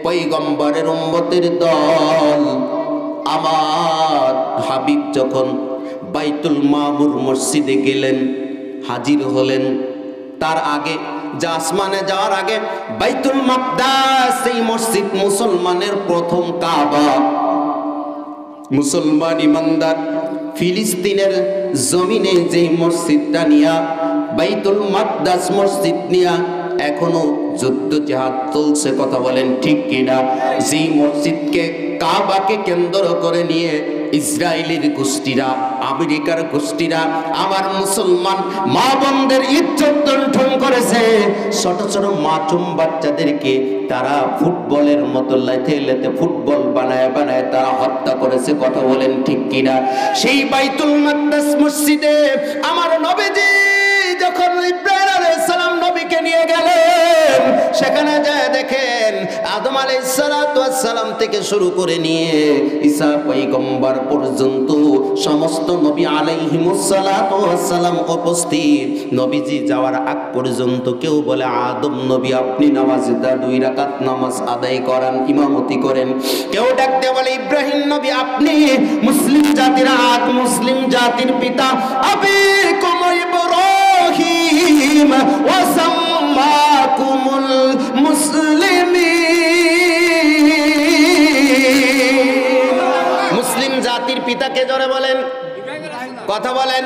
পয়গম্বরের উম্মতের দল আমার হাবিব যখন বাইতুল মামুর মসজিদে গেলেন, হাজির হলেন, তার আগে যা আসমানে যাওয়ার আগে বাইতুল মাকদাস, এই মসজিদ মুসলমানের প্রথম কাবা। মুসলমান ইমানদার ফিলিস্তিনের জমিনে যেই মসজিদটা নিয়া, বাইতুল মাকদাস মসজিদ নিয়া এখনো যুদ্ধ জিহাদ চলছে, কথা বলেন ঠিক কিনা? যেই মসজিদকে কাবাকে কেন্দ্র করে নিয়ে ইসরায়েলের গোষ্ঠীরা, আমেরিকার গোষ্ঠীরা আমার মুসলমান মা বোনদের ইজ্জত লুণ্ঠন করেছে। ছোট ছোট মাসুম বাচ্চাদেরকে তারা ফুটবলের মতো লেথে লেথে ফুটবল বানায় বানায় তারা হত্যা করেছে, কথা বলেন ঠিক কিনা? সেই বাইতুল মাকদাস মসজিদে আমার নবীজি যখন ইব্রাহিম আলাইহিস সালাম নবীকে নিয়ে গেলেন, সেখানে যায় দেখেন আদম আলাইহিস সালাতু ওয়াস সালাম থেকে শুরু করে নিয়ে ঈসা পয়গম্বর পর্যন্ত সমস্ত নবী আলাইহিমুস সালাতু ওয়াস সালাম উপস্থিত। নবীজি যাওয়ার আগ পর্যন্ত কেউ বলে আদম নবী আপনি নামাজটা 2 রাকাত নামাজ আদায় করান, ইমামতি করেন। কেউ ডাকতে বলে ইব্রাহিম নবী আপনি মুসলিম জাতির আদ, মুসলিম জাতির পিতা, আবিকুম ইব্রাহিম ওয়া সাম্মাকুমুল মুসলিমিন। মুসলিম জাতির পিতাকে জোরে বলেন, কথা বলেন।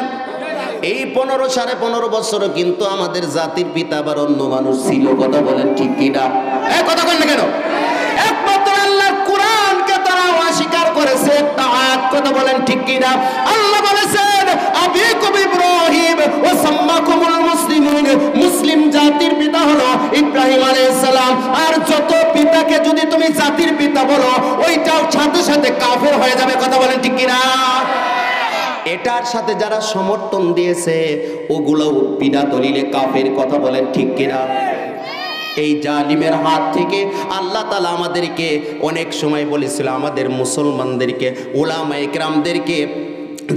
এই 15 বছর কিন্তু আমাদের জাতির পিতা আবার অন্য মানুষ ছিল, কথা বলেন ঠিক কিনা? কথা বলেন না কেন? একমাত্র আল্লাহর কোরআনকে তারা অস্বীকার করেছে, তাআত, কথা বলেন ঠিক কিনা? আল্লাহ বলেছেন আবিকুম ইব্রাহিম ওয়া সাম্মাকুমুল মুসলিমিন, মুসলিম জাতির পিতা হলো ইব্রাহিম আলাইহিস সালাম। আর যত পিতাকে যদি তুমি জাতির পিতা বলো, ওইটাও সাথে সাথে কাফের হয়ে যাবে, কথা বলেন ঠিক কিনা? এটার সাথে যারা সমর্থন দিয়েছে ওগুলোও বিনা দলিলে কাফের, কথা বলেন ঠিক কিনা? এই জালিমের হাত থেকে আল্লাহ তাআলা আমাদেরকে অনেক সময় বলেছিল, আমাদের মুসলমানদেরকে, উলামায়ে কেরামদেরকে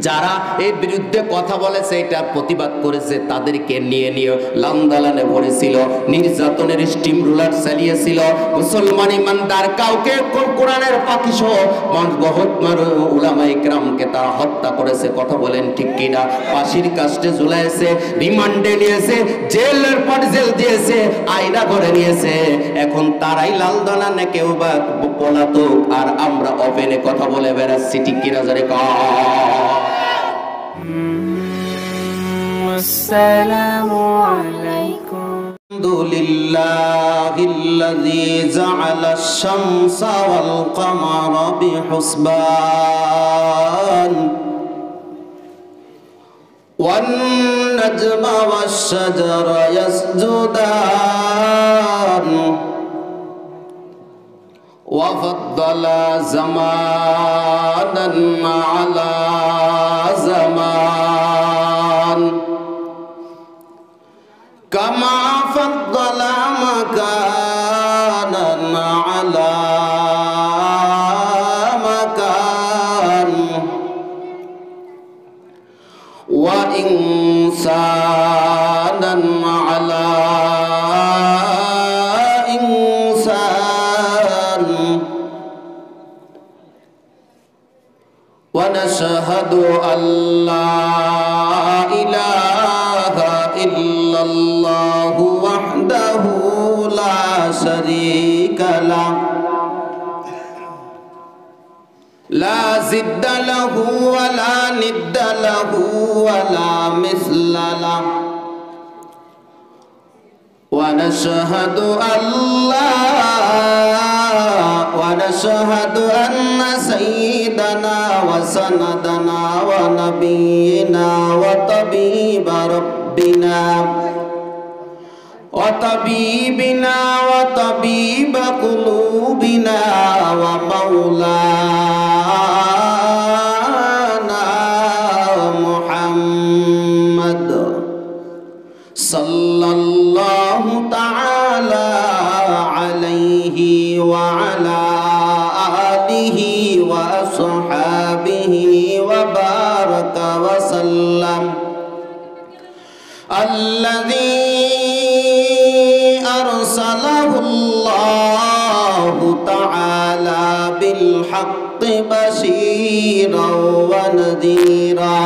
যারা এই বিরুদ্ধে কথা বলেছে, এটা প্রতিবাদ করেছে, তাদেরকে নিয়ে নিয়ে লান্দালানে ভরেছিল, নির্যাতনের স্টিম রুলার চালিয়েছিল। মুসলমান ইমানদার কাউকে কোরআনের পাখি সহ বহুত উলামায়ে কেরামকে তারা হত্যা করেছে, কথা বলেন ঠিক কিনা? ফাঁসির কাস্টে ঝুলাইছে, রিমান্ডে নিয়েছে, জেলের পর জেল দিয়েছে, আয়না করে নিয়েছে। এখন তারাই লালদালানে কেউ বা পলাতক, আর আমরা ওপেনে কথা বলে বেড়াচ্ছি, ঠিক কিনা? জোরে কা আসসালামু আলাইকুম। আলহামদুলিল্লাহিল্লাযী জাআলাশ শামসা ওয়াল কামারা বিহুসবান ওয়ান নাজমা ওয়াশ শাজারা ইয়াসজুদান وفضل زمانا على زمان كما فضل مكانا على مكان وإنسانا على ونشهد أن لا إله إلا الله وحده لا شريك له لا ضد له ولا ند له ولا مثل له ونشهد أن سيدنا وسندنا ونبينا وطبيبنا وطبيب قلوبنا ومولانا محمد صلى الله تعالى عليه وعلى آله وأصحابه وبارك وسلم الذي أرسله الله تعالى بالحق بشيرا ونذيرا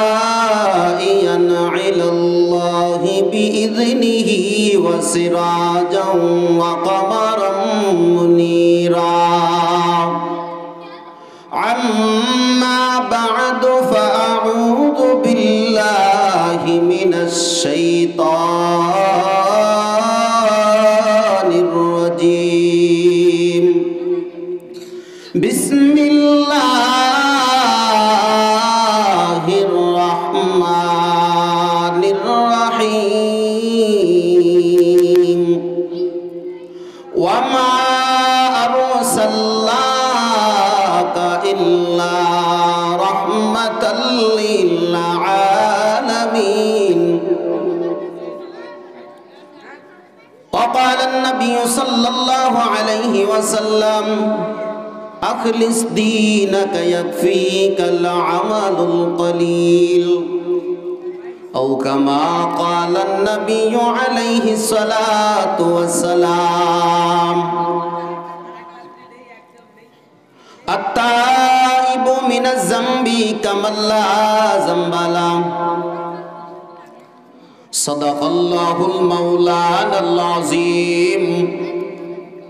وداعيا إلى الله بإذنه وسراجا وقمرا منيرا أما بعد فأعوذ بالله من الشيطان الرجيم بسم الله الرحمن الرحيم وما أرسلناك إلا رحمة للعالمين وقال النبي صلى الله عليه وسلم أخلص دينك يكفيك العمل القليل أو كما قال النبي عليه الصلاة والسلام التائب من الذنب كمن لا ذنب له صدق الله المولانا العظيم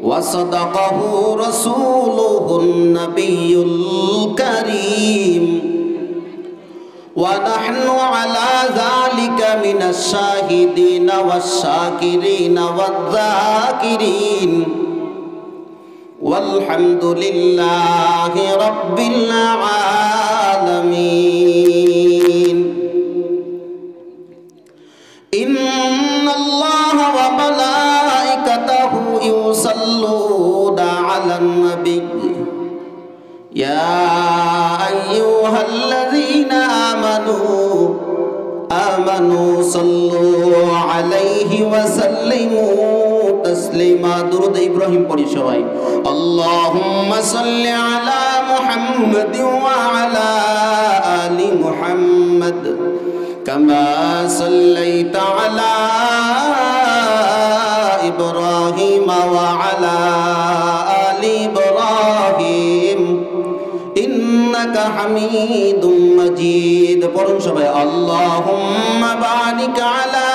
وصدقه رسوله النبي الكريم ونحن على ذلك من الشاهدين والشاكرين والذاكرين والحمد لله رب العالمين إن الله وملائكته يصلون على النبي يا أيها الذين آمنوا صلوا عليه وسلموا تسليما درود إبراهيم পড়ি সবাই اللهم صل على محمد وعلى آل محمد كما صليت على إبراهيم وعلى آل إبراهيم إنك حميد مجيد পড়ুন সবাই اللهم بارك على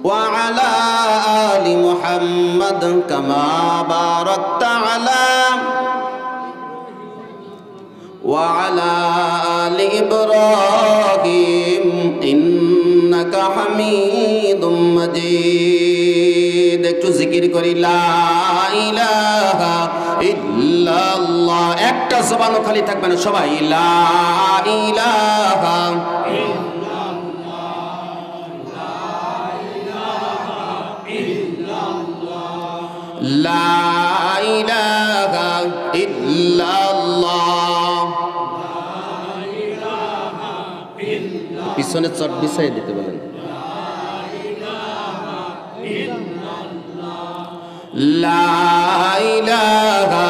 وعلى آل محمد كما باركت على وعلى آل إبراهيم إنك حميد مجيد একটু জিকির করি লা ইলাহা ইল্লাল্লাহ একটা জবানও খালি থাকবে না সবাই লা ইলাহা লা ইলাহা ইল্লাল্লাহ পিছনে চট বিছাই দিতে বলেন লা ইলাহা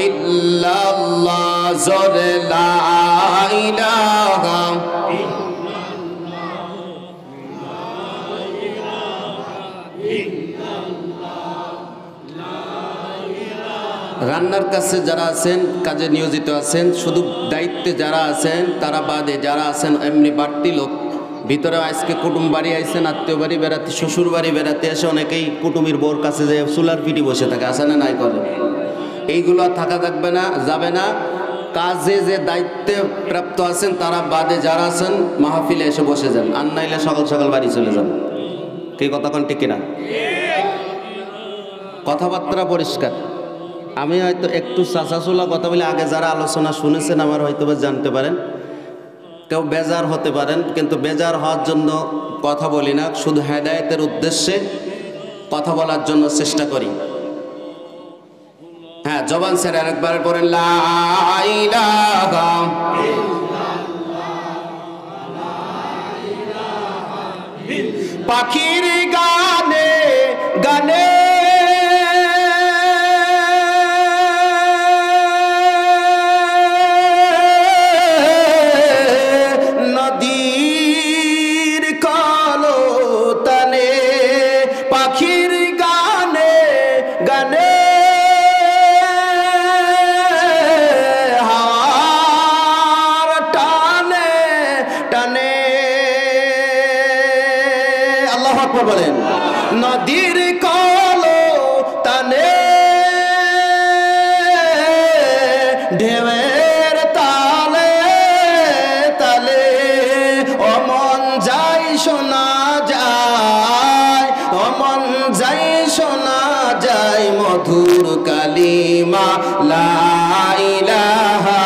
ইল্লাল্লাহ জোরে লা ইলাহা রান্নার কাছে যারা আছেন কাজে নিয়োজিত আছেন শুধু দায়িত্বে যারা আছেন তারা বাদে যারা আছেন এমনি বাড়তি লোক ভিতরে আজকে কুটুম বাড়ি আইছেন আত্মীয় বাড়ি বেড়াতে শ্বশুর বাড়ি বেড়াতে এসে অনেকেই কুটুমির বোর কাছে যে চুলার পিঠি বসে থাকে আসে না নাই করে এইগুলো আর থাকা থাকবে না যাবে না কাজে যে দায়িত্বে প্রাপ্ত আছেন তারা বাদে যারা আছেন মাহফিলে এসে বসে যান আর নাইলে সকাল সকাল বাড়ি চলে যান কি কথা কোন ঠিক কিনা কথাবার্তা পরিষ্কার আমি হয়তো একটু চাচাচোলা কথা বলে আগে যারা আলোচনা শুনেছেন আমার হয়তো জানতে পারেন কেউ বেজার হতে পারেন কিন্তু বেজার হওয়ার জন্য কথা বলি না শুধু হেদায়েতের উদ্দেশ্যে কথা বলার জন্য চেষ্টা করি হ্যাঁ জবান ছেড়ে আরেকবার পড়েন লা ইলাহা পাখির গানে গানে নদীর কলতানে আকবার বলেন। নদীর কলো তানে ঢেউয়ের তালে তালে অমন যাই শোনা যায়, অমন যাই শোনা যায় মধুর কালিমা লা ইলাহা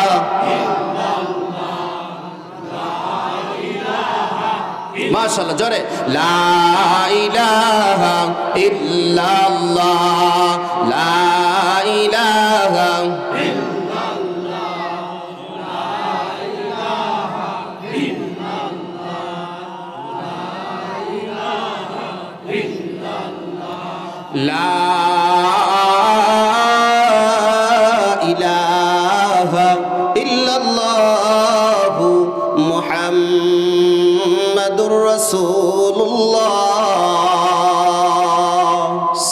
মাশাআল্লাহ জোরে লা ইলাহা ইল্লাল্লাহ লা ইলাহা লা ইলাহা ইল্লাল্লাহু মুহাম্মাদুর রাসূলুল্লাহ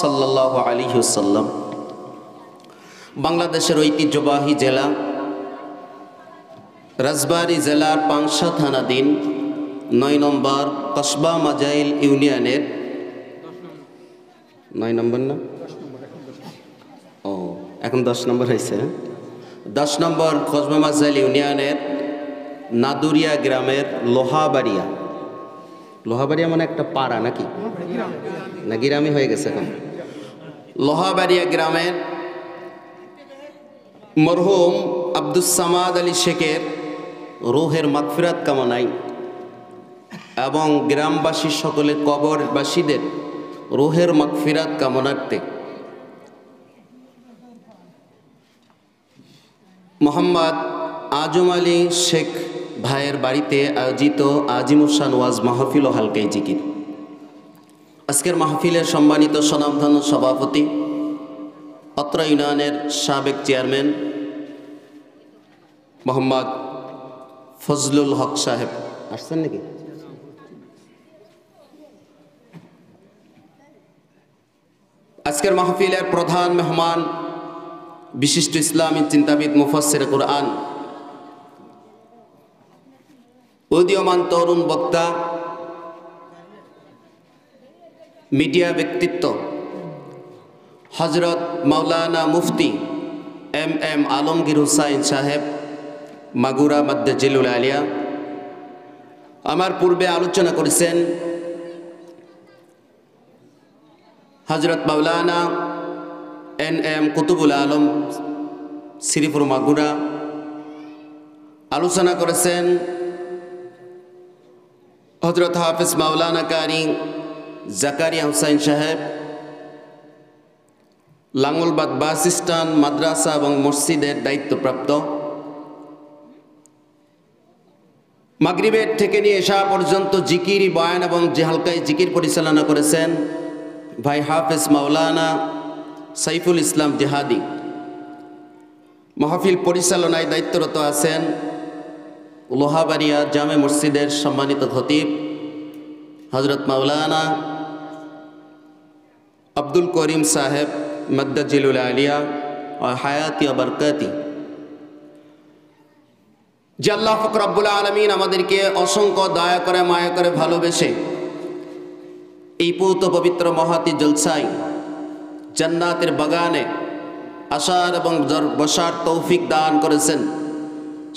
সাল্লাল্লাহু আলাইহি ওয়াসাল্লাম। বাংলাদেশের ঐতিহ্যবাহী জেলা রাজবাড়ী জেলার পাংশা থানাধীন 9 নম্বর কসবা মাজাইল ইউনিয়নের 9 নম্বর না ও এখন 10 নম্বর হয়েছে। 10 নম্বর কসবা মাজাইল ইউনিয়নের নাদুরিয়া গ্রামের লোহাবাড়িয়া, লোহাবাড়িয়া মানে একটা পাড়া নাকি না গ্রামই হয়ে গেছে এখন। লোহাবাড়িয়া গ্রামের মরহুম আব্দুস সামাদ আলী শেখের রুহের মাগফিরাত কামনায় এবং গ্রামবাসী সকলে কবরবাসীদের রুহের মাগফিরাত কামনার্থে মোহাম্মদ আজম আলী শেখ ভাইয়ের বাড়িতে আয়োজিত আজিমুসান ওয়াজ মাহফিল ও হালকাই জিকির। আজকের মাহফিলের সম্মানিত স্বনামধন্য সভাপতি অত্র ইউনিয়নের সাবেক চেয়ারম্যান মোহাম্মদ ফজলুল হক সাহেব আসছেন নাকি? আজকের মাহফিলের প্রধান মেহমান বিশিষ্ট ইসলামী চিন্তাবিদ মুফাসসির কুরআন, উদীয়মান তরুণ বক্তা, মিডিয়া ব্যক্তিত্ব হজরত মাওলানা মুফতি এম আলমগীর হুসাইন সাহেব মাগুরা মাদ্দে জিলুল আলিয়া আমার পূর্বে আলোচনা করেছেন। হজরত মাওলানা এম কুতুবুল আলম শ্রীপুর মাগুরা আলোচনা করেছেন। হজরত হাফিজ মাওলানা কারি জাকারিয়া হুসাইন সাহেব লাঙ্গলবাদ বাস স্ট্যান্ড মাদ্রাসা এবং মসজিদের দায়িত্বপ্রাপ্ত। মাগরিবের থেকে নিয়ে এশা পর্যন্ত জিকির বয়ান এবং হালকায় জিকির পরিচালনা করেছেন ভাই হাফেজ মাওলানা সাইফুল ইসলাম জিহাদি। মাহফিল পরিচালনায় দায়িত্বরত আছেন লোহাবাড়িয়া জামে মসজিদের সম্মানিত খতিব হজরত মাওলানা আব্দুল করিম সাহেব মাদ্দে জিলুল আলিয়া ও হায়াতি ও বরকতি। যে আল্লাহ পাক রব্বুল আলামিন আমাদেরকে অসংখ্য দয়া করে মায়া করে ভালোবেসে এই পূত পবিত্র মহাতি জলসায় জান্নাতের বাগানে আসার এবং বসার তৌফিক দান করেছেন,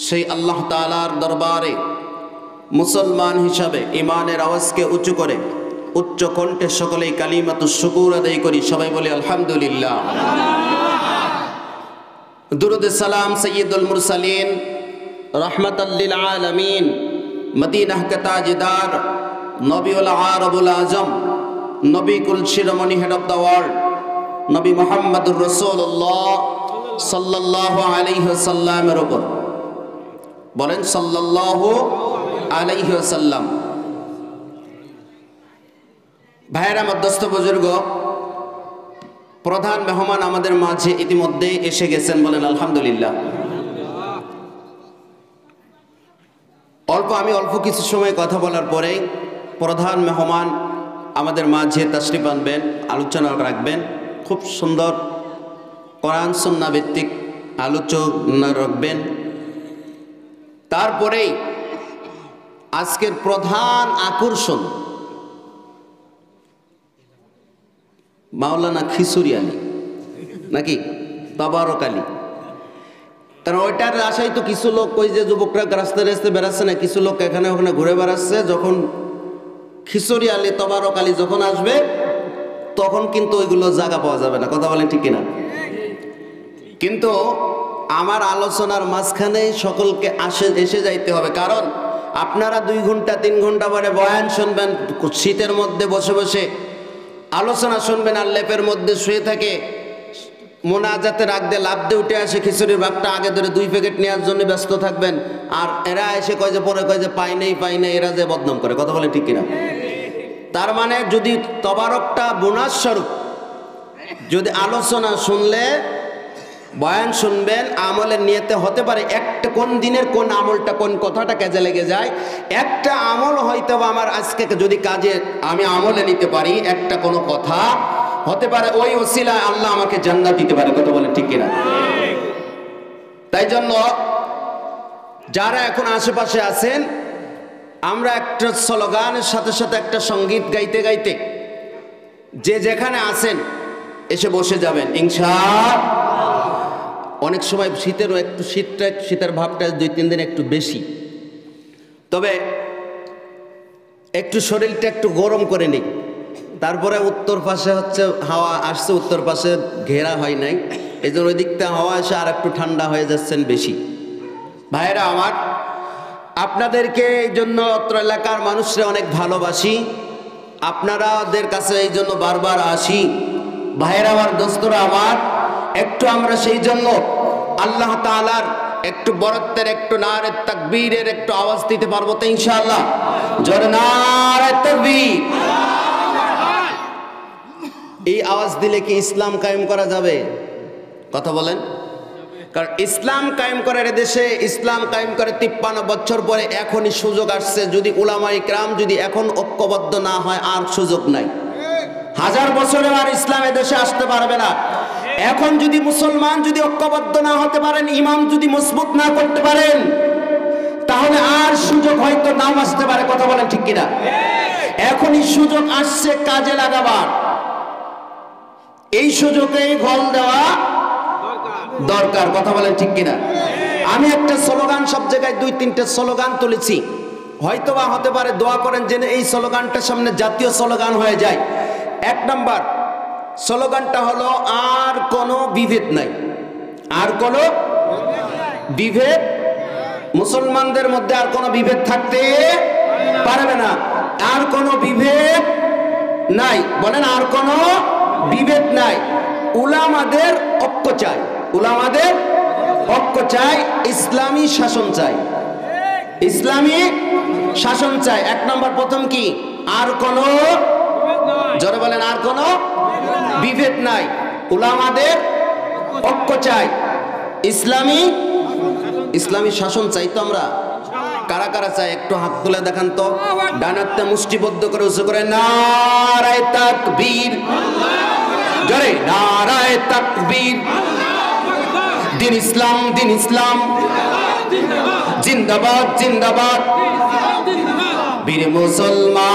সেই আল্লাহ তাআলার দরবারে মুসলমান হিসাবে ইমানের আওয়াজকে উঁচু করে উচ্চ কণ্ঠে সকলেই কালিমাতুশ শুকুর আদায় করি। সবাই বলি আলহামদুলিল্লাহ। দুরুদ সালাম সাইয়্যিদুল মুরসালিন রাহমাতাল লিল আলামিন মদিনাহ কে তাজদার নবীউল আরবুল আজম নবী কুল শিরোমণি হেড অফ দ্য ওয়ার্ল্ড নবী মুহাম্মদুর রাসূলুল্লাহ সাল্লাল্লাহু আলাইহি ওয়াসাল্লামের উপর বলেন সাল্লাল্লাহু আলাইহি ওয়াসাল্লাম। ভাইয়েরা মধ্যস্থ বুজুর্গ, প্রধান মেহমান আমাদের মাঝে ইতিমধ্যেই এসে গেছেন, বলেন আলহামদুলিল্লাহ। আমি অল্প কিছু সময় কথা বলার পরে প্রধান মেহমান আমাদের মাঝে তাশরিফ আনবেন, আলোচনা রাখবেন। খুব সুন্দর কোরআন সুন্নাহ ভিত্তিক আলোচনা রাখবেন। তারপরেই আজকের প্রধান আকর্ষণ মাওলানা খিচুড়ি আলী নাকি তবারক আলী। কারণ ওইটার আশায় তো কিছু লোক ওই যে যুবকরা রাস্তায় রাস্তায় বেড়াচ্ছে না, কিছু লোক এখানে ওখানে ঘুরে বেড়াচ্ছে। যখন খিচুড়ি আলী তবারক আলী যখন আসবে তখন কিন্তু ওইগুলো জায়গা পাওয়া যাবে না। কথা বলেন ঠিক কিনা? কিন্তু আমার আলোচনার মাঝখানে সকলকে এসে যাইতে হবে, কারণ আপনারা 2 ঘন্টা 3 ঘন্টা পরে বয়ান শুনবেন, শীতের মধ্যে বসে বসে আলোচনা শুনবেন, আর লেপের মধ্যে শুয়ে থাকে মোনাজাতে রাখ দিয়ে লাভ দিয়ে উঠে আসে খিচুড়ির ভাগটা আগে ধরে 2 প্যাকেট নেওয়ার জন্য ব্যস্ত থাকবেন। আর এরা এসে কয় যে পরে কয় যে পাই নেই, এরা যে বদনাম করে। কথা বলে ঠিক কিনা? তার মানে যদি তবারকটা বোনাস স্বরূপ যদি আলোচনা শুনলে বয়ান শুনবেন, আমলের নিয়তে হতে পারে একটা কোন দিনের কোন আমলটা কোন কথাটা কাজে লেগে যায়। একটা আমল হয়তো আমার আজকে যদি কাজে আমি আমলে নিতে পারি, একটা কোনো কথা হতে পারে ওই ওসিলায় আল্লাহ আমাকে জান্নাত দিতে পারে। কথা বলে ঠিক কিনা? তাই জন্য যারা এখন আশেপাশে আছেন, আমরা একটা স্লোগানের সাথে সাথে একটা সঙ্গীত গাইতে গাইতে যে যেখানে আছেন এসে বসে যাবেন ইনশাআল্লাহ। অনেক সময় শীতেরও একটু শীতের ভাবটা 2-3 দিন একটু বেশি, তবে একটু শরীরটা একটু গরম করে নিই। তারপরে উত্তর পাশে হচ্ছে হাওয়া আসছে, উত্তর পাশে ঘেরা হয় নাই, এই জন্য ওই দিকটা হাওয়া এসে আর একটু ঠান্ডা হয়ে যাচ্ছেন বেশি। ভাইয়েরা আমার, আপনাদেরকে এই জন্য অত্র এলাকার মানুষরা অনেক ভালোবাসি, আপনারা ওদের কাছে এই জন্য বারবার আসি। ভাইয়েরা আমার, দোস্তরা আমার, একটু আমরা সেই জন্য আল্লাহ তাআলার একটু বরত্বের একটু নারে তাকবীরের একটু আওয়াজ দিতে পারবো তো ইনশাআল্লাহ? জোরে নারে তাকবীর। এই আওয়াজ দিলে কি ইসলাম কায়েম করা যাবে? কথা বলেন। কারণ ইসলাম কায়েম করার দেশে ইসলাম কায়েম করে 53 বছর পরে এখনই সুযোগ আসছে। যদি উলামায়ে কেরাম যদি এখন ঐক্যবদ্ধ না হয় আর সুযোগ নাই। 1000 বছরে আর ইসলাম দেশে আসতে পারবে না। এখন যদি মুসলমান যদি ঐক্যবদ্ধ না হতে পারেন, ইমাম যদি মজবুত না করতে পারেন, তাহলে আর সুযোগ হয়তো নাও আসতে পারে। কথা বলেন ঠিক কিনা? এখনই সুযোগ আসছে কাজে লাগাবার, এই সুযোগেই ফল দেওয়া দরকার। কথা বলেন ঠিক কিনা? আমি একটা স্লোগান সব জায়গায় 2-3টে স্লোগান তুলেছি, হয়তোবা হতে পারে দোয়া করেন যেন এই স্লোগানটা সামনে জাতীয় স্লোগান হয়ে যায়। 1 নম্বর স্লোগানটা হলো আর কোনো বিভেদ নাই। আর কোনো বিভেদ, মুসলমানদের মধ্যে আর কোনো বিভেদ থাকতে পারবে না। আর কোনো বিভেদ নাই, বলেন আর কোনো বিভেদ নাই। উলামাদের ঐক্য চাই, উলামাদের ঐক্য চাই, ইসলামী শাসন চাই, ইসলামী শাসন চাই। 1 নম্বর প্রথম কি? আর কোনো, জোরে বলেন, আর কোনো বিভেদ নাই, উলামাদের ঐক্য চাই, ইসলামী শাসন চাই। তো আমরা কারা কারা চাই একটু হাত তুলে দেখান তো, ডান হাতটা মুষ্টিবদ্ধ করে উঁচু করে নারায়ে তাকবীর, জোরে নারায়ে তাকবীর। দিন ইসলাম, দিন ইসলাম, জিন্দাবাদ জিন্দাবাদ। বীর মুসলমান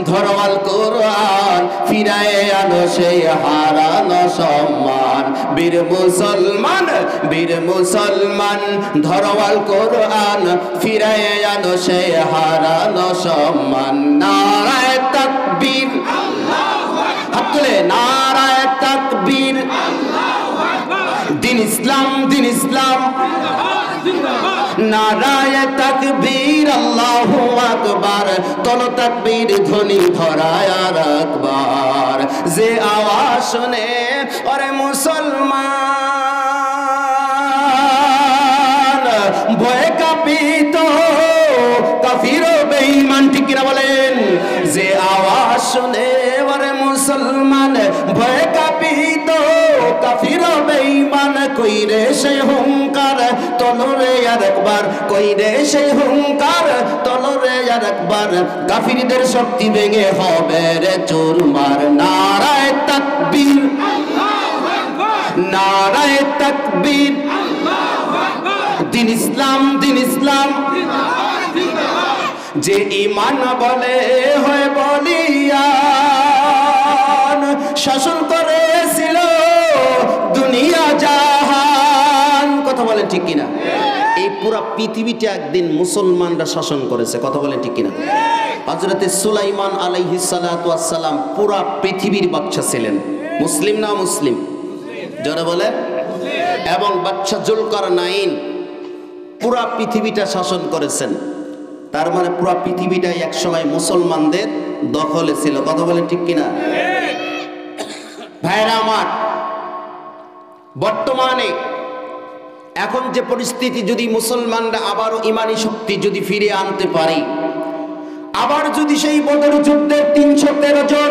ধরো আল কোরআন, ফিরায়ে আনো সেই হারানো সম্মান। বীর মুসলমান, বীর মুসলমান ধরো আল কোরআন, ফিরায়ে আনো সেই হারানো সম্মান। নারায়ে তাকবীর, হাত তুলে নারায়ে তাকবীর। দিন ইসলাম, দিন ইসলাম, নারায়ে তাকবীর, আল্লাহু আকবার। তোলো তাকবীর ধ্বনি ধরায় আর একবার। যে আওয়াজ শুনে ওরে মুসলমান ভয়ে কাঁপিত কাফির ও বেঈমান, ঠিক কিনা বলেন? যে আওয়াজ শুনে ওরে মুসলমান ভয়ে কাঁপিত কাফির ও বেঈমান, কইরে সেই হুঙ্কার তলরে আর একবার, কইরে সেই হুঙ্কার তলরে আর একবার। কাফিরদের শক্তি ভেঙে হবে রে চুরমার। নারায়ে তাকবীর, নারায়ে তাকবীর। দিন ইসলাম, দিন ইসলাম, যে ঈমান বলে হয় বলিয়ান, শাসন করেছিল দুনিয়া জাহান। কথা বলেন ঠিক কিনা? এই পুরা পৃথিবীটা একদিন মুসলমানরা শাসন করেছে। কথা বলেন ঠিক কিনা? হযরতে সুলাইমান আলাইহিস সালাতু ওয়াস সালাম পুরা পৃথিবীর বাদশা ছিলেন। মুসলিম না মুসলিম? যারা বলেন। এবং বাদশা জুলকারনাইন পুরা পৃথিবীটা শাসন করেছেন। তার মানে পুরা পৃথিবীটাই একসময় মুসলমানদের দখলে ছিল। কথা বলেন ঠিক কিনা? ভাইরা আমার, বর্তমানে এখন যে পরিস্থিতি, যদি মুসলমানরা আবারও ইমানি শক্তি যদি ফিরে আনতে পারে, আবার যদি সেই বদর যুদ্ধের ৩১৩ জন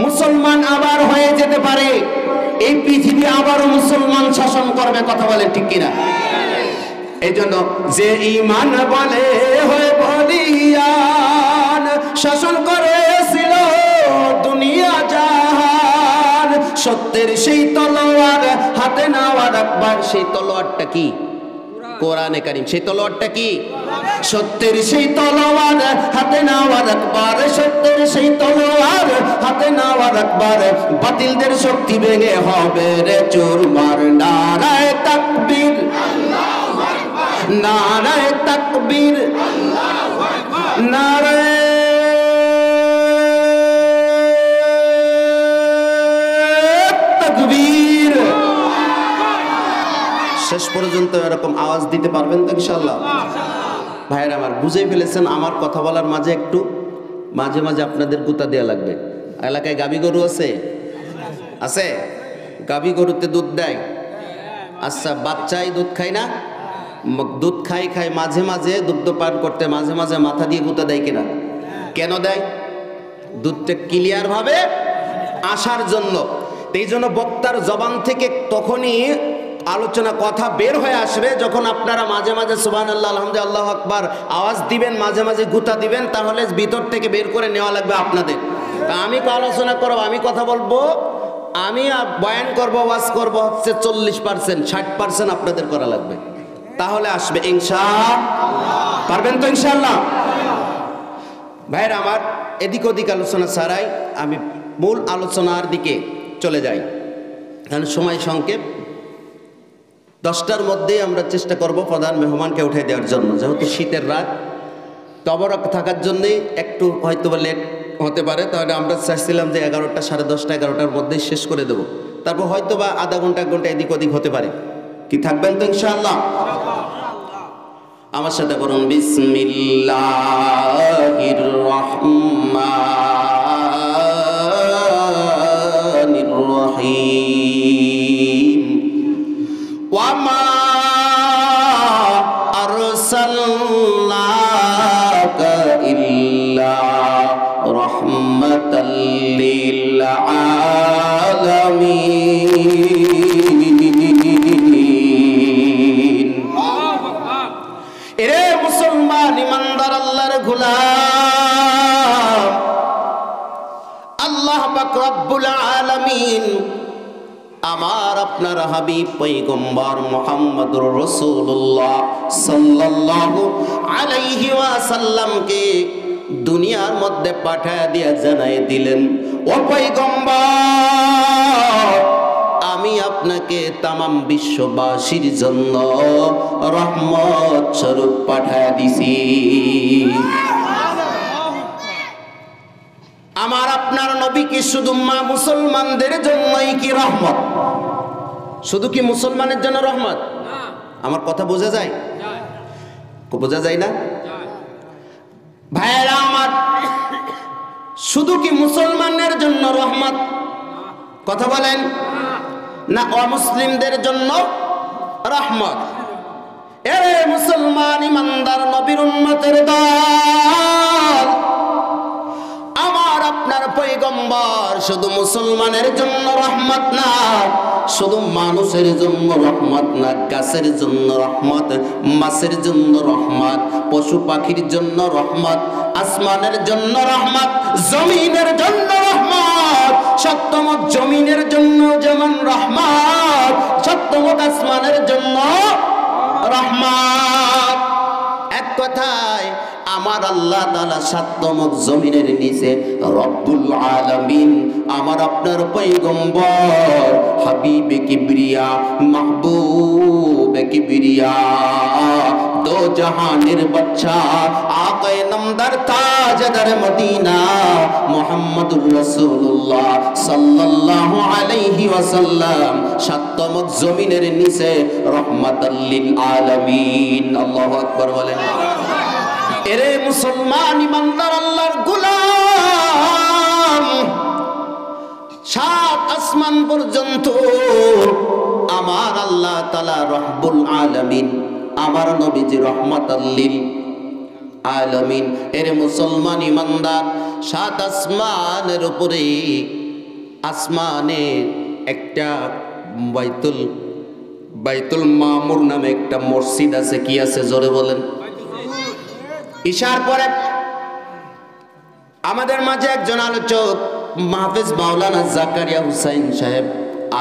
মুসলমান আবার হয়ে যেতে পারে, এই পৃথিবী আবারও মুসলমান শাসন করবে। কথা বলেন ঠিক কিনা? এই জন্য যে ঈমান বলে হয়ে বলিয়ান, শাসন করেছিল দুনিয়া জাহান, সত্যের সেই তলোয়ার হাতে নেওয়া রাখবার। সেই তলোয়ারটা কি? কোরআনে কারীম। সেই তলোয়ারটা কি? সত্যের সেই তলোয়ার হাতে নেওয়া রাখবার, সত্যের সেই তলোয়ার হাতে নেওয়া রাখবার। বাতিলদের শক্তি ভেঙে হবে রে চুরমার। নারায়ে তাকবীর, নারায়ে তাকবীর, নারায়ে তাকবীর। শেষ পর্যন্ত এরকম আওয়াজ দিতে পারবেন তো ইনশাআল্লাহ? ভাইয়েরা আমার, বুঝে ফেলেছেন আমার কথা বলার মাঝে একটু মাঝে মাঝে আপনাদের গুতা দেওয়া লাগবে। এলাকায় গাবি গরু আছে? আছে? গাবি গরুতে দুধ দেয়? আচ্ছা, বাচ্চাই দুধ খায় না? দুধ খাই খাই মাঝে মাঝে দুগ্ধ পান করতে মাঝে মাঝে মাথা দিয়ে গুতা দেয় কিনা? কেন দেয়? দুধটা ক্লিয়ার ভাবে আসার জন্য। এই জন্য বক্তার জবান থেকে তখনই আলোচনা কথা বের হয়ে আসবে যখন আপনারা মাঝে মাঝে সুবহানাল্লাহ, আলহামদুলিল্লাহ, আল্লাহু আকবার আওয়াজ দিবেন, মাঝে মাঝে গুতা দিবেন। তাহলে ভিতর থেকে বের করে নেওয়া লাগবে আপনাদের। তা আমি আলোচনা করব, আমি কথা বলবো, আমি বয়ান করব, ওয়াজ করব, হচ্ছে 40%, 60% আপনাদের করা লাগবে। তাহলে আসবে ইনশাআল্লাহ। পারবেন তো ইনশাআল্লাহ? ভাইরা আমার, এদিক ওদিক আলোচনা ছাড়াই আমি মূল আলোচনার দিকে চলে যাই, কারণ সময় সংক্ষেপ। 10টার মধ্যেই আমরা চেষ্টা করব প্রধান মেহমানকে উঠে দেওয়ার জন্য। যেহেতু শীতের রাত, তবরক থাকার জন্যেই একটু হয়তো লেট হতে পারে। তাহলে আমরা চাইছিলাম যে 11টা, 10:30, 11টার মধ্যেই শেষ করে দেব। তারপর হয়তো বা আধা ঘন্টা, 1 ঘন্টা এদিক ওদিক হতে পারে। কি থাকবেন তো ইনশাআল্লাহ? আমার সাথে বলুন, বিসমিল্লাহির রহমানির রহিম। ওয়ামা আরসালনাকা ইল্লা রাহমাতাল লিল আলামিন। এরে মুসলমান ইমানদার আল্লাহর গোলাম, আল্লাহ পাক রব্বুল আলামিন আমার আপনার হাবিব পয়গম্বর মুহাম্মদুর রাসূলুল্লাহ সাল্লাল্লাহু আলাইহি ওয়াসাল্লামকে দুনিয়ার মধ্যে পাঠায় দিয়ে জানাই দিলেন, ও পয়গম্বর, আমি আপনাকে তামাম বিশ্ববাসীর জন্য রহমত স্বরূপ পাঠায় দিছি। আমার আপনার নবী কি শুধু মুসলমানদের জন্যই কি রহমত? শুধু কি মুসলমানের জন্য রহমত? আমার কথা বোঝা যায়? বোঝা যায় না? ভাইয়েরা আমার, শুধু কি মুসলমানের জন্য রহমত? কথা বলেন না অমুসলিমদের জন্য রহমত? এরে মুসলমান ইমানদার নবীর উম্মতের দল, আমার আপনার পয়গম্বর শুধু মুসলমানের জন্য রহমত না, শুধু মানুষের জন্য রহমত না, গাছের জন্য রহমত, মাছের জন্য রহমত, পশু পাখির জন্য রহমত, আসমানের জন্য রহমত, জমিনের জন্য রহমত। সপ্তমক জমিনের জন্য যেমন রহমত, সপ্তমক আসমানের জন্য রহমত। এক কথায় আমার আল্লাহ তাআলা সাতমক জমিনের নিচে রব্বুল আলামিন আমার আপনার পয়গম্বর হাবিবে কিবরিয়া মাহবুবে কিবরিয়া দো জাহানের বাদশা আকায়ে নামদার তাজদার মদিনা মুহাম্মদুর রাসূলুল্লাহ সাল্লাল্লাহু আলাইহি ওয়াসাল্লাম সাতমক জমিনের নিচে রহমাতাল লিল আলামিন। আল্লাহু আকবার বলেন। এরে মুসলমান ইমানদার আল্লাহর গোলাম, সাত আসমান পর্যন্ত আমার আল্লাহ তাআলা রব্বুল আলামিন আমার নবীজি রহমাতাল লিল আলামিন। এরে মুসলমান ইমানদার, সাত আসমানের উপরে আসমানে একটা বাইতুল মামুর নামে একটা মসজিদ আছে। কি আছে জোরে বলেন? ঈশার পরে আমাদের মাঝে একজন আলোচক মাহফিজ মাওলানা জাকারিয়া হুসাইন সাহেব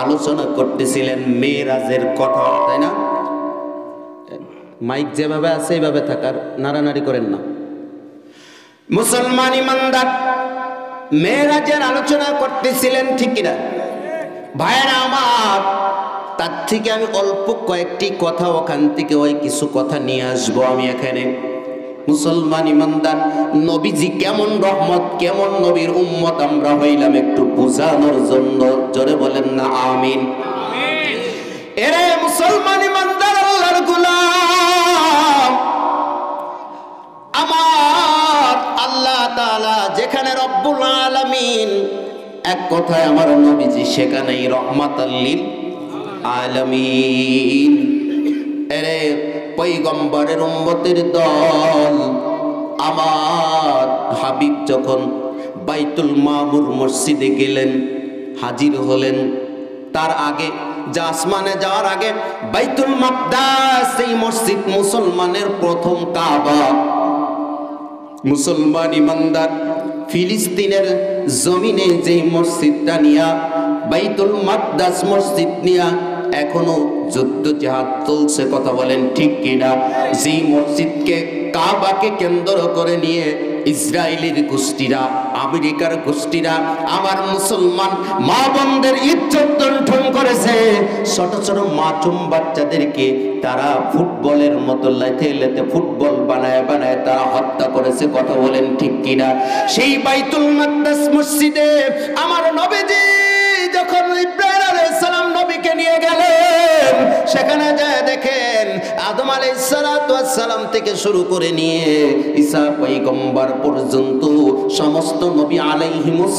আলোচনা করতেছিলেন মেরাজের কথা, তাই না? মাইক যেভাবে আছে এইভাবে থাকার, নাড়ানাড়ি করেন না। মুসলমান ইমানদার মেরাজের আলোচনা করতেছিলেন, ঠিক কিনা ভাইরা আমার? তার থেকে আমি অল্প কয়েকটি কথা ওখান থেকে ওই কিছু কথা নিয়ে আসবো আমি এখানে। মুসলমান ইমানদার, নবীজি কেমন রহমত, কেমন নবীর উম্মত আমরা হইলাম একটু বোঝানোর জন্য জোরে বলেন না আমিন। এরে মুসলমান ইমানদার আল্লাহর গোলাম, আমার আল্লাহ তাআলা যেখানে রব্বুল আলামিন, এক কথায় আমার নবীজি সেখানেই রহমাতাল লিল আলামিন। এরে পয়গম্বরের উম্মতের দল, আমার হাবিব যখন বাইতুল মামুর মসজিদে গেলেন, হাজির হলেন, তার আগে যা আসমানে যাওয়ার আগে বাইতুল মাকদাস, এই মসজিদ মুসলমানের প্রথম কাবা। মুসলমান ইমানদার, ফিলিস্তিনের জমিনে যে মসজিদটা নিয়া বাইতুল মাকদাস মসজিদ নিয়া এখনো যুদ্ধ জিহাদ চলছে, কথা বলেন ঠিক কিনা? যেই মসজিদকে কাবাকে কেন্দ্র করে নিয়ে ইসরায়েলের গোষ্ঠীরা, আমেরিকার গোষ্ঠীরা আমার মুসলমান মা বোনদের ইজ্জত লুণ্ঠন করেছে। ছোট ছোট মাসুম বাচ্চাদেরকে তারা ফুটবলের মতো লেথে লেথে ফুটবল বানায় বানায় তারা হত্যা করেছে, কথা বলেন ঠিক কিনা? সেই বাইতুল মাকদাস মসজিদে আমার নবীজি যখন ইব্রাহিম আলাইহিস সালাম নবীকে নিয়ে গেলেন, সেখানে যায় দেখেন আদম আলাইহিস সালাম থেকে শুরু করে নিয়ে ঈসা পয়গম্বর পর্যন্ত সমস্ত নবী আলাইহিমুস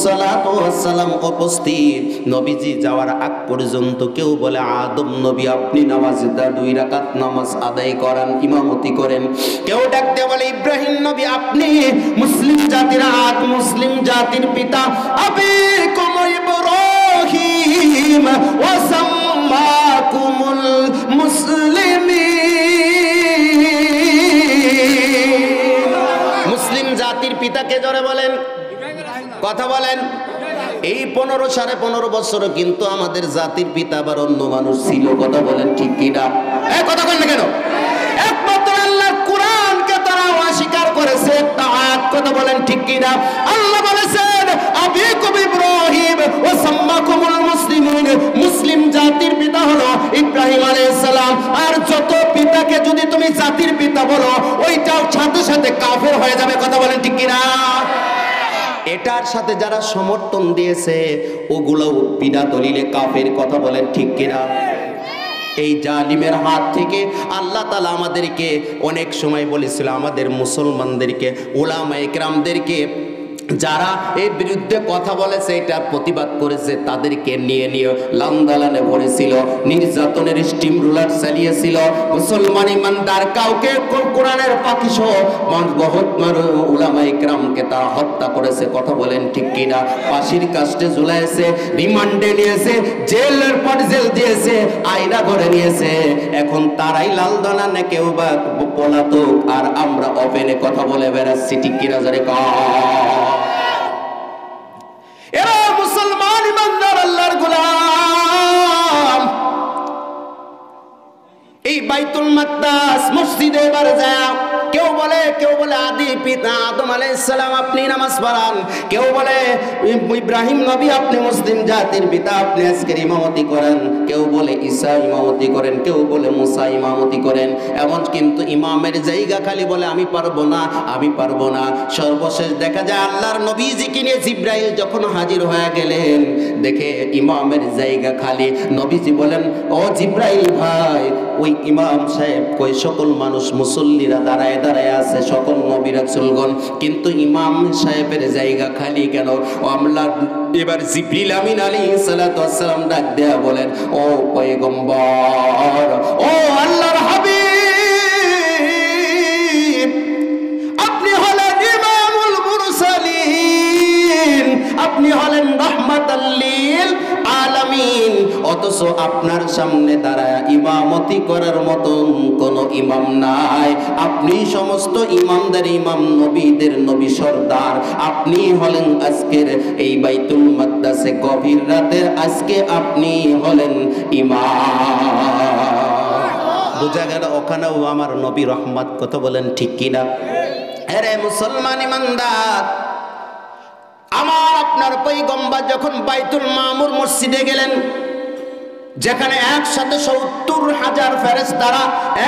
সালাম উপস্থিত। নবীজি যাওয়ার আগ পর্যন্ত কেউ বলে আদম নবী আপনি নামাজটা 2 রাকাত নামাজ আদায় করান, ইমামতি করেন। কেউ ডাকতে বলে ইব্রাহিম নবী আপনি মুসলিম জাতির আদ, মুসলিম জাতির পিতা, আবিকুম ইব্রাহিম ওয়া সাম্মাকুমুল মুসলিমিন। মুসলিম জাতির পিতাকে জোরে বলেন, কথা বলেন। এই 15 বছরও কিন্তু আমাদের জাতির পিতা আবার অন্য মানুষ ছিল, কথা বলেন ঠিক কিনা? কথা বলেন না কেন? একমাত্র আল্লাহর কোরআনকে তারা অস্বীকার করেছে, তাআত, কথা বলেন ঠিক কিনা? আল্লাহ বলেছেন আবিকুম ইব্রাহিম ওয়া সাম্মাকুমুল মুসলিমিন, মুসলিম জাতির পিতা হলো ইব্রাহিম আলাইহিস সালাম। আর যত পিতাকে যদি তুমি জাতির পিতা বলো ওইটাও সাথে সাথে কাফের হয়ে যাবে, কথা বলেন ঠিক কিনা? এটার সাথে যারা সমর্থন দিয়েছে ওগুলো বিনা দলিলে কাফের, কথা বলেন ঠিক কিনা? এই জালিমের হাত থেকে আল্লাহ তাআলা আমাদেরকে অনেক সময় বলেছিল, আমাদের মুসলমানদেরকে, উলামায়ে কেরামদেরকে যারা এই বিরুদ্ধে কথা বলেছে, এটা প্রতিবাদ করেছে, তাদেরকে নিয়ে নিয়ে লান্দালানে ভরেছিল, নির্যাতনের স্টিম রুলার চালিয়েছিল। মুসলমান ইমানদার কাউকে কোরআনের পাখি সহ বহুত উলামায়ে কেরামকে তারা হত্যা করেছে, কথা বলেন ঠিক কিনা? ফাঁসির কাস্টে ঝুলাইছে, রিমান্ডে নিয়েছে, জেলের পর জেল দিয়েছে, আয়না করে নিয়েছে। এখন তারাই লালদালানে কেউ বা পলাতক, আর আমরা ওপেনে কথা বলে বেড়াচ্ছি, ঠিক কিনা? যারে এরা মুসলমান ইমানদার আল্লাহর গোলাম, এই বাইতুল মাকদাস মসজিদে এবার যাও, কেউ বলে আদি পিতা আদম আলাইহিস সালাম আপনি নামাজ পড়ান, কেউ বলে ইব্রাহিম নবী আপনি মুসলিম জাতির পিতা আপনি আজকের ইমামতি করেন, কেউ বলে ঈসা ইমামতি করেন, কেউ বলে মুসা ইমামতি করেন। এমন কিন্তু ইমামের জায়গা খালি বলে আমি পারবো না, আমি পারবো না। সর্বশেষ দেখা যায় আল্লাহর নবীজিকে নিয়ে জিব্রাইল যখন হাজির হয়ে গেলেন, দেখে ইমামের জায়গা খালি। নবীজি বলেন ও জিব্রাইল ভাই, ওই ইমাম সাহেব কই সকল মানুষ মুসল্লিরা দাঁড়ায় দাঁড়ায় আছে, সকল নবী রাসূলগণ, কিন্তু ইমাম সাহেবের জায়গা খালি কেন? আমলা এবার জিবরিল আমিন আলাইহিস সালাতু ওয়াস সালাম ডাক দেয়া বলেন ও পয়গম্বর, ও আল্লাহর হাবিব, আপনি হলেন ইমামুল মুরসালিন, আপনি হলেন রাহমাতাল লিল আলামিন, অথচ আপনার সামনে দাঁড়ায় ইমামতি করার মতন কোন ইমাম নাই। আপনি সমস্ত ইমামদের ইমাম, নবীদের নবী সর্দার। আপনি হলেন আজকের এই বাইতুল মাকদাসে গভীর রাতে আজকে আপনি হলেন ইমাম। বুঝা গেল ওখানেও আমার নবী রহমত। কথা বলেন ঠিক কিনা? আরে মুসলমান ইমানদার, আমার আপনার পয়গম্বর যখন বাইতুল মামুর মসজিদে গেলেন, যেখানে একসাথে ৭০,০০০ ফেরেশতারা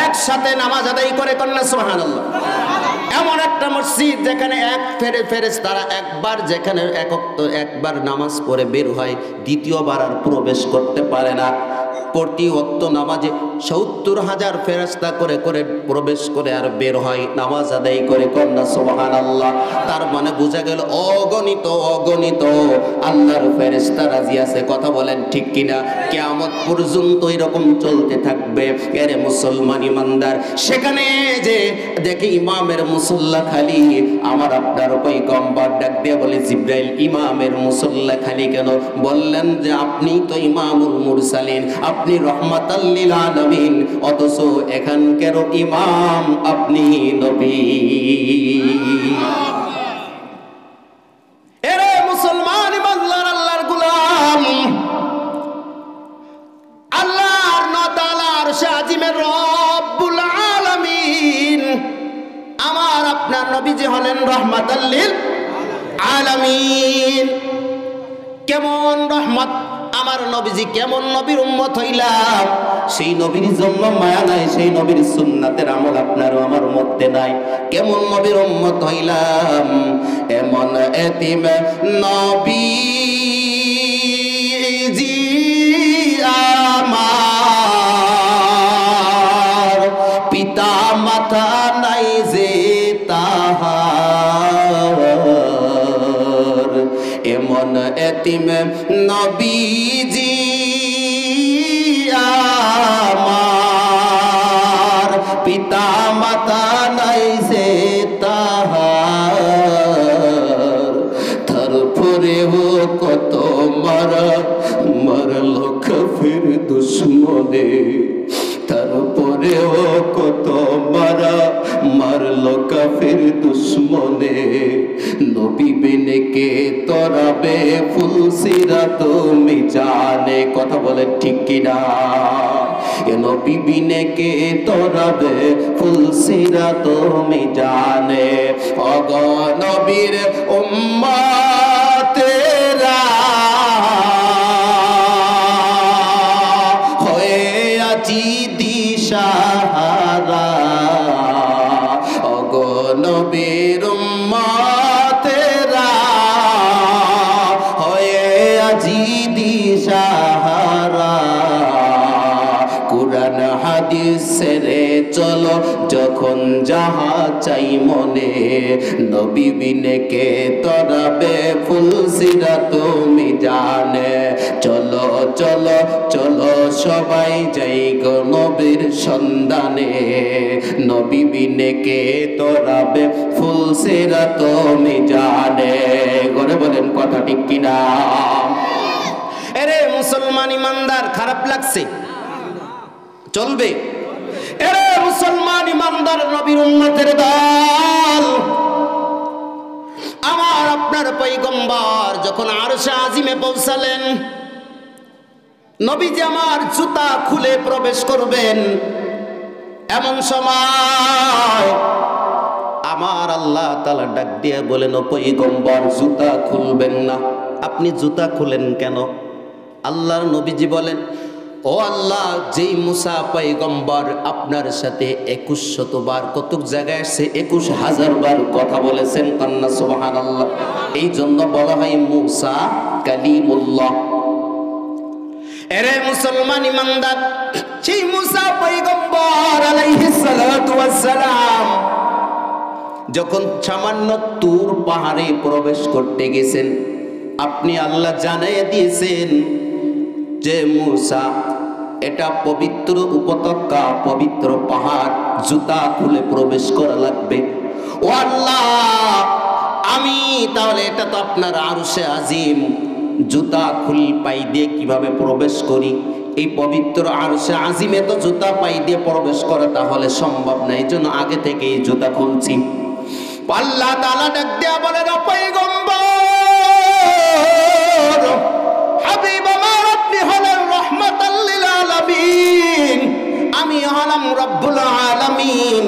একসাথে নামাজ আদায় করে, কন্যা সুবহানাল্লাহ। এমন একটা মসজিদ যেখানে এক ফেরেশতারা একবার, যেখানে একবার নামাজ পড়ে বের হয়, দ্বিতীয়বার আর প্রবেশ করতে পারে না। প্রতি ওয়াক্ত নামাজে ৭০,০০০ ফেরেশতা করে করে প্রবেশ করে আর বের হয়, নামাজ আদায় করে, কন্যা সুবহানাল্লাহ। তার মানে বোঝা গেল অগণিত অগণিত আল্লাহর ফেরেশতা রাজি আছে। কথা বলেন ঠিক কিনা? কিয়ামত পর্যন্ত এরকম চলতে থাকবে। এরে মুসলমান ইমানদার, সেখানে যে দেখি ইমামের মুসল্লা খালি, আমার আপনার পয়গম্বর ডাক দিয়ে বলে জিব্রাইল ইমামের মুসল্লা খালি কেন? বললেন যে আপনি তো ইমামুল মুরসালিন, আপনি রহমাতাল লিল আলামিন, অথচ এখানকার ইমাম আপনি নবী। এরে মুসলমান ইমানদার, আল্লাহর গোলাম, আল্লাহর তাআলা আরশে আজিমের রব্বুল আলামিন, আমার আপনার নবীজি হলেন রহমাতাল লিল আলামিন। কেমন রহমত! আমার নবীজি কেমন নবীর উম্মত হইলাম, সেই নবীর জন্য মায়া নাই, সেই নবীর সুন্নাতের আমল আপনারও আমার মধ্যে নাই। কেমন নবীর উম্মত হইলাম, এমন এতিম নবীজি আমার, পিতা মাতা নাই যে তাহার, এমন এতিম নবীজি আমার, পিতা মাতা নাই যে তাহার, তারপরেও কত মারল কাফির দুশমনে, তারপরেও কত মারল কাফির দুশমনে, নবী বিনে কে তরাবে ফুলসিরা তুমি জানে। কথা বলে ঠিক কিনা? এ নবী বিনে কে তরাবে ফুলসিরা তুমি জানে। অগ নবীর উম্মতেরা হয়ে আছি দিশাহারা, অগ নবীর উম্মতেরা হয়ে আছি দিশাহারা। কুরআন হাদিস ছেড়ে চলো যখন যাহা চাই মনে, নবী বিনে কে তরাবে ফুলসিরা তুমি জানে। চলো চলো চলো সবাই যাই গো নবীর সন্ধানে, নবী বিনে কে তরাবে ফুলসিরা তুমি জানে। করে বলেন কথা ঠিক কিনা? এরে মুসলমান ইমানদার, খারাপ লাগছে? চলবে? এরে মুসলমান ইমানদার, নবীর উম্মতের দল, আমার আপনার পয়গম্বর যখন আরশে আজিমে পৌঁছালেন, নবীজি আমার জুতা খুলে প্রবেশ করবেন, এমন সময় আমার আল্লাহ তাআলা ডাক দিয়ে বলেন, ও পয়গম্বর জুতা খুলবেন না। আপনি জুতা খুলেন কেন? আল্লাহর নবীজি বলেন, ও আল্লাহ, যেই মুসা পয়গম্বর আপনার সাথে 2100 বার, কত জায়গায় আসছে 21,000 বার কথা বলেছেন, কান্না সুবহানাল্লাহ। এই জন্য বলা হয় মুসা কালিমুল্লাহ। এরে মুসলমান ইমানদার, সেই মুসা পয়গম্বর আলাইহিস সালাতু ওয়াস সালাম যখন সামান্য তুর পাহাড়ে প্রবেশ করতে গেছেন, আপনি আল্লাহ জানিয়ে দিয়েছেন যে মুসা, এটা পবিত্র উপত্যকা, পবিত্র পাহাড়, জুতা খুলে প্রবেশ করা লাগবে। ও আল্লাহ, আমি তাহলে এটা তো আপনার আরশে আজিম, জুতা খুল পাই দিয়ে কিভাবে প্রবেশ করি? এই পবিত্র আরশে আজিমে তো জুতা পাই দিয়ে প্রবেশ করা তাহলে সম্ভব না, এই জন্য আগে থেকে এই জুতা খুলছি। আল্লাহ তাআলা ডাক দেয়া বলেন, ও পয়গম্বর, হাবিব আমার, আপনি হলেন রাহমাতাল লিল আলামিন, আমি হলাম রব্বুল আলামিন।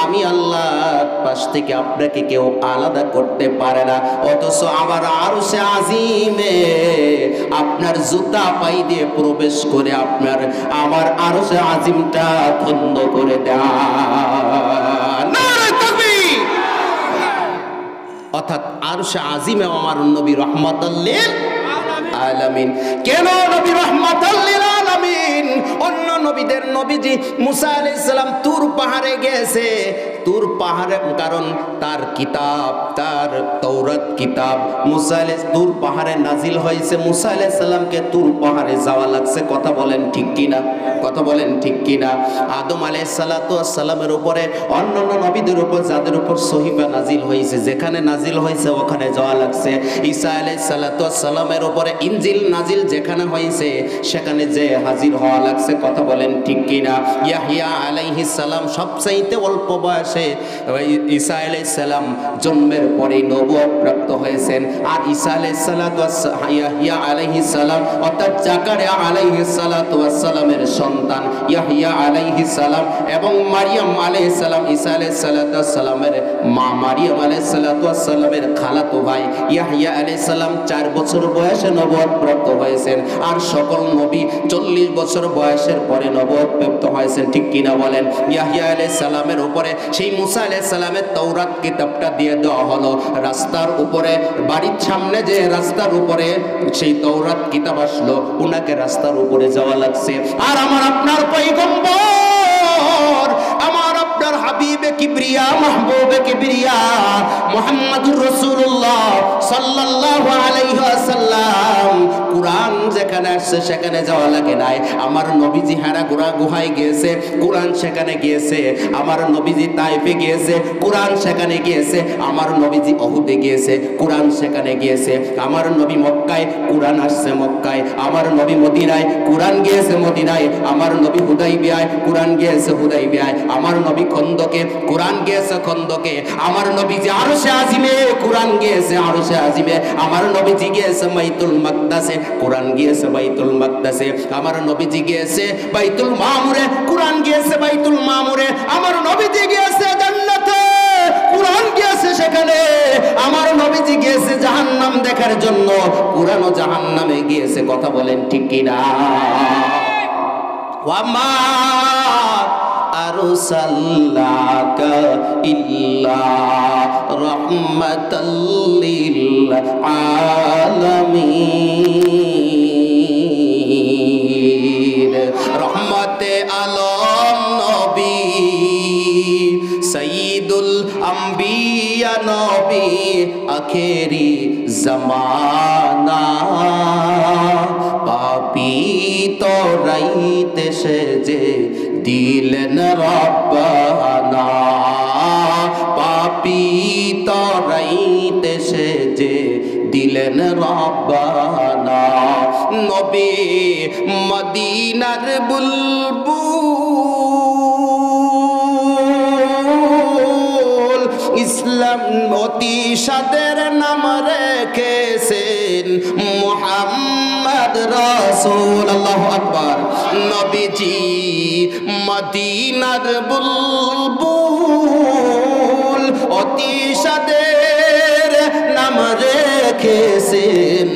আমি আল্লাহর পাশ থেকে আপনাকে কেউ আলাদা করতে পারে না, অথচ আমার আরশে আজিমে আপনার জুতা পাই দিয়ে প্রবেশ করে আমার আরশে আজিমটা ধন্য করে দেন। অর্থাৎ আরশে আজিমে আমার নবী রাহমাতাল লিল আলামিন। কেন নবী রাহমাতাল লিল আলামিন? অন্য নবীদের নবীজি মুসা আলাইহিস সালাম তুর পাহাড়ে গেছে, তুর পাহাড়ে, কারণ তার কিতাব, তার তাওরাত কিতাব মুসা আলাইহিস তুর পাহাড়ে নাজিল হয়েছে। মুসা আলাইহিস সালামকে তুর পাহাড়ে যাওয়া লাগছে। কথা বলেন ঠিক কিনা? কথা বলেন ঠিক কিনা? আদম আলাইহিস সালাতু ওয়াস সালামের উপরে, অন্যান্য নবীদের উপর, যাদের উপর সহিফা নাজিল হয়েছে, যেখানে নাজিল হয়েছে ওখানে যাওয়া লাগছে। ঈসা আলাইহিস সালাতু ওয়াস সালামের উপরে ইনজিল নাজিল যেখানে হয়েছে সেখানে যে হাজির হওয়া লাগছে। কথা বলেন ঠিক কিনা? ইয়াহইয়া আলাইহিস সালাম সবচাইতে অল্প বয়সে, ঈসা আলাইহিস সালাম জন্মের পরেই নবুয়ত প্রাপ্ত হয়েছেন। আর ঈসা আলাইহিস সালাতু ওয়াস ইয়াহইয়া আলাইহিস সালাম অর্থাৎ জাকারিয়া আলাইহিস সালাতু ওয়াস সালামের সন্তান ইয়াহইয়া আলাইহিস সালাম, এবং মারিয়াম আলাইহিস সালাম ঈসা আলাইহিস সালাতু ওয়াস সালামের মা, মারিয়াম আলাইহিস সালাতু ওয়াস সালামের খালাতো ভাই। ইয়াহইয়া আলাইহিস সালাম 4 বছর বয়সে নবুয়ত প্রাপ্ত হয়েছেন, আর সকল নবী 40 বছর বয়সের পরে নবুয়ত প্রাপ্ত হয়েছেন। ঠিক কিনা বলেন? ইয়াহইয়া আলাইহিস সালামের উপরে সেই মুসা আলাইহিস সালামের তাওরাত কিতাবটা দিয়ে দেওয়া হলো। রাস্তার উপরে, বাড়ির সামনে যে রাস্তার উপরে সেই তাওরাত কিতাব আসলো, উনাকে রাস্তার উপরে যাওয়া লাগছে। আর আমার আপনার পয়গম্বর, আমার আপনার হাবিবে কিবরিয়া, মাহবুবে কিবরিয়া মুহাম্মদুর রাসূলুল্লাহ সাল্লাল্লাহু আলাইহি ওয়াসাল্লাম কুরআন যেখানে আসছে সেখানে যাওয়া লাগে নাই। আমার নবীজি হেরা গুহায় গিয়েছে, কুরআন সেখানে গিয়েছে। আমার নবীজি তাইফে গিয়েছে, কুরআন সেখানে গিয়েছে। আমার নবীজি উহুদে গিয়েছে, কুরআন সেখানে গিয়েছে। আমার নবী মক্কায়, কুরআন আসছে মক্কায়। আমার নবী মদিনায়, কুরআন গিয়েছে মদিনায়। আমার নবী হুদাইবিয়ায়, কুরআন গিয়েছে হুদাইবিয়ায়। আমার নবী খন্দকে, কুরআন গিয়েছে খন্দকে। আমার নবীজি আরশে আজিমে, কুরআন গিয়েছে আরশে আজিমে। আমার নবীজি গিয়েছে বাইতুল মাকদাসে, কুরআন গিয়েছে বাইতুল মাকদাসে। আমার নবীজি গিয়েছে বাইতুল মামুরে, কুরআন গিয়েছে বাইতুল মামুরে। আমার নবীজি গিয়েছে জান্নাতে, কুরআন গিয়েছে সেখানে। আমার নবীজি গিয়েছে জাহান্নাম দেখার জন্য, কুরআনও জাহান্নামে গিয়েছে। কথা বলেন ঠিক কিনা? ওয়ামা আরসালনাকা ইল্লা রাহমাতাল লিল আলামিন। রহমতে আলম নবী, সাইয়্যিদুল আম্বিয়া নবী, আখেরি জামানা। পাপী তরাইতে সেজে দিলেন রব্বানা, পাপী তরাইতে সেজে দিলেন রব্বানা। নবী মদিনার বুলবুল, ইসলাম অতি সাদের নাম রেখেছেন মুহাম্মদ রাসূল। আল্লাহু আকবার। নবীজি মদিনার বুলবুল অতি সাদের নাম রেখেছেন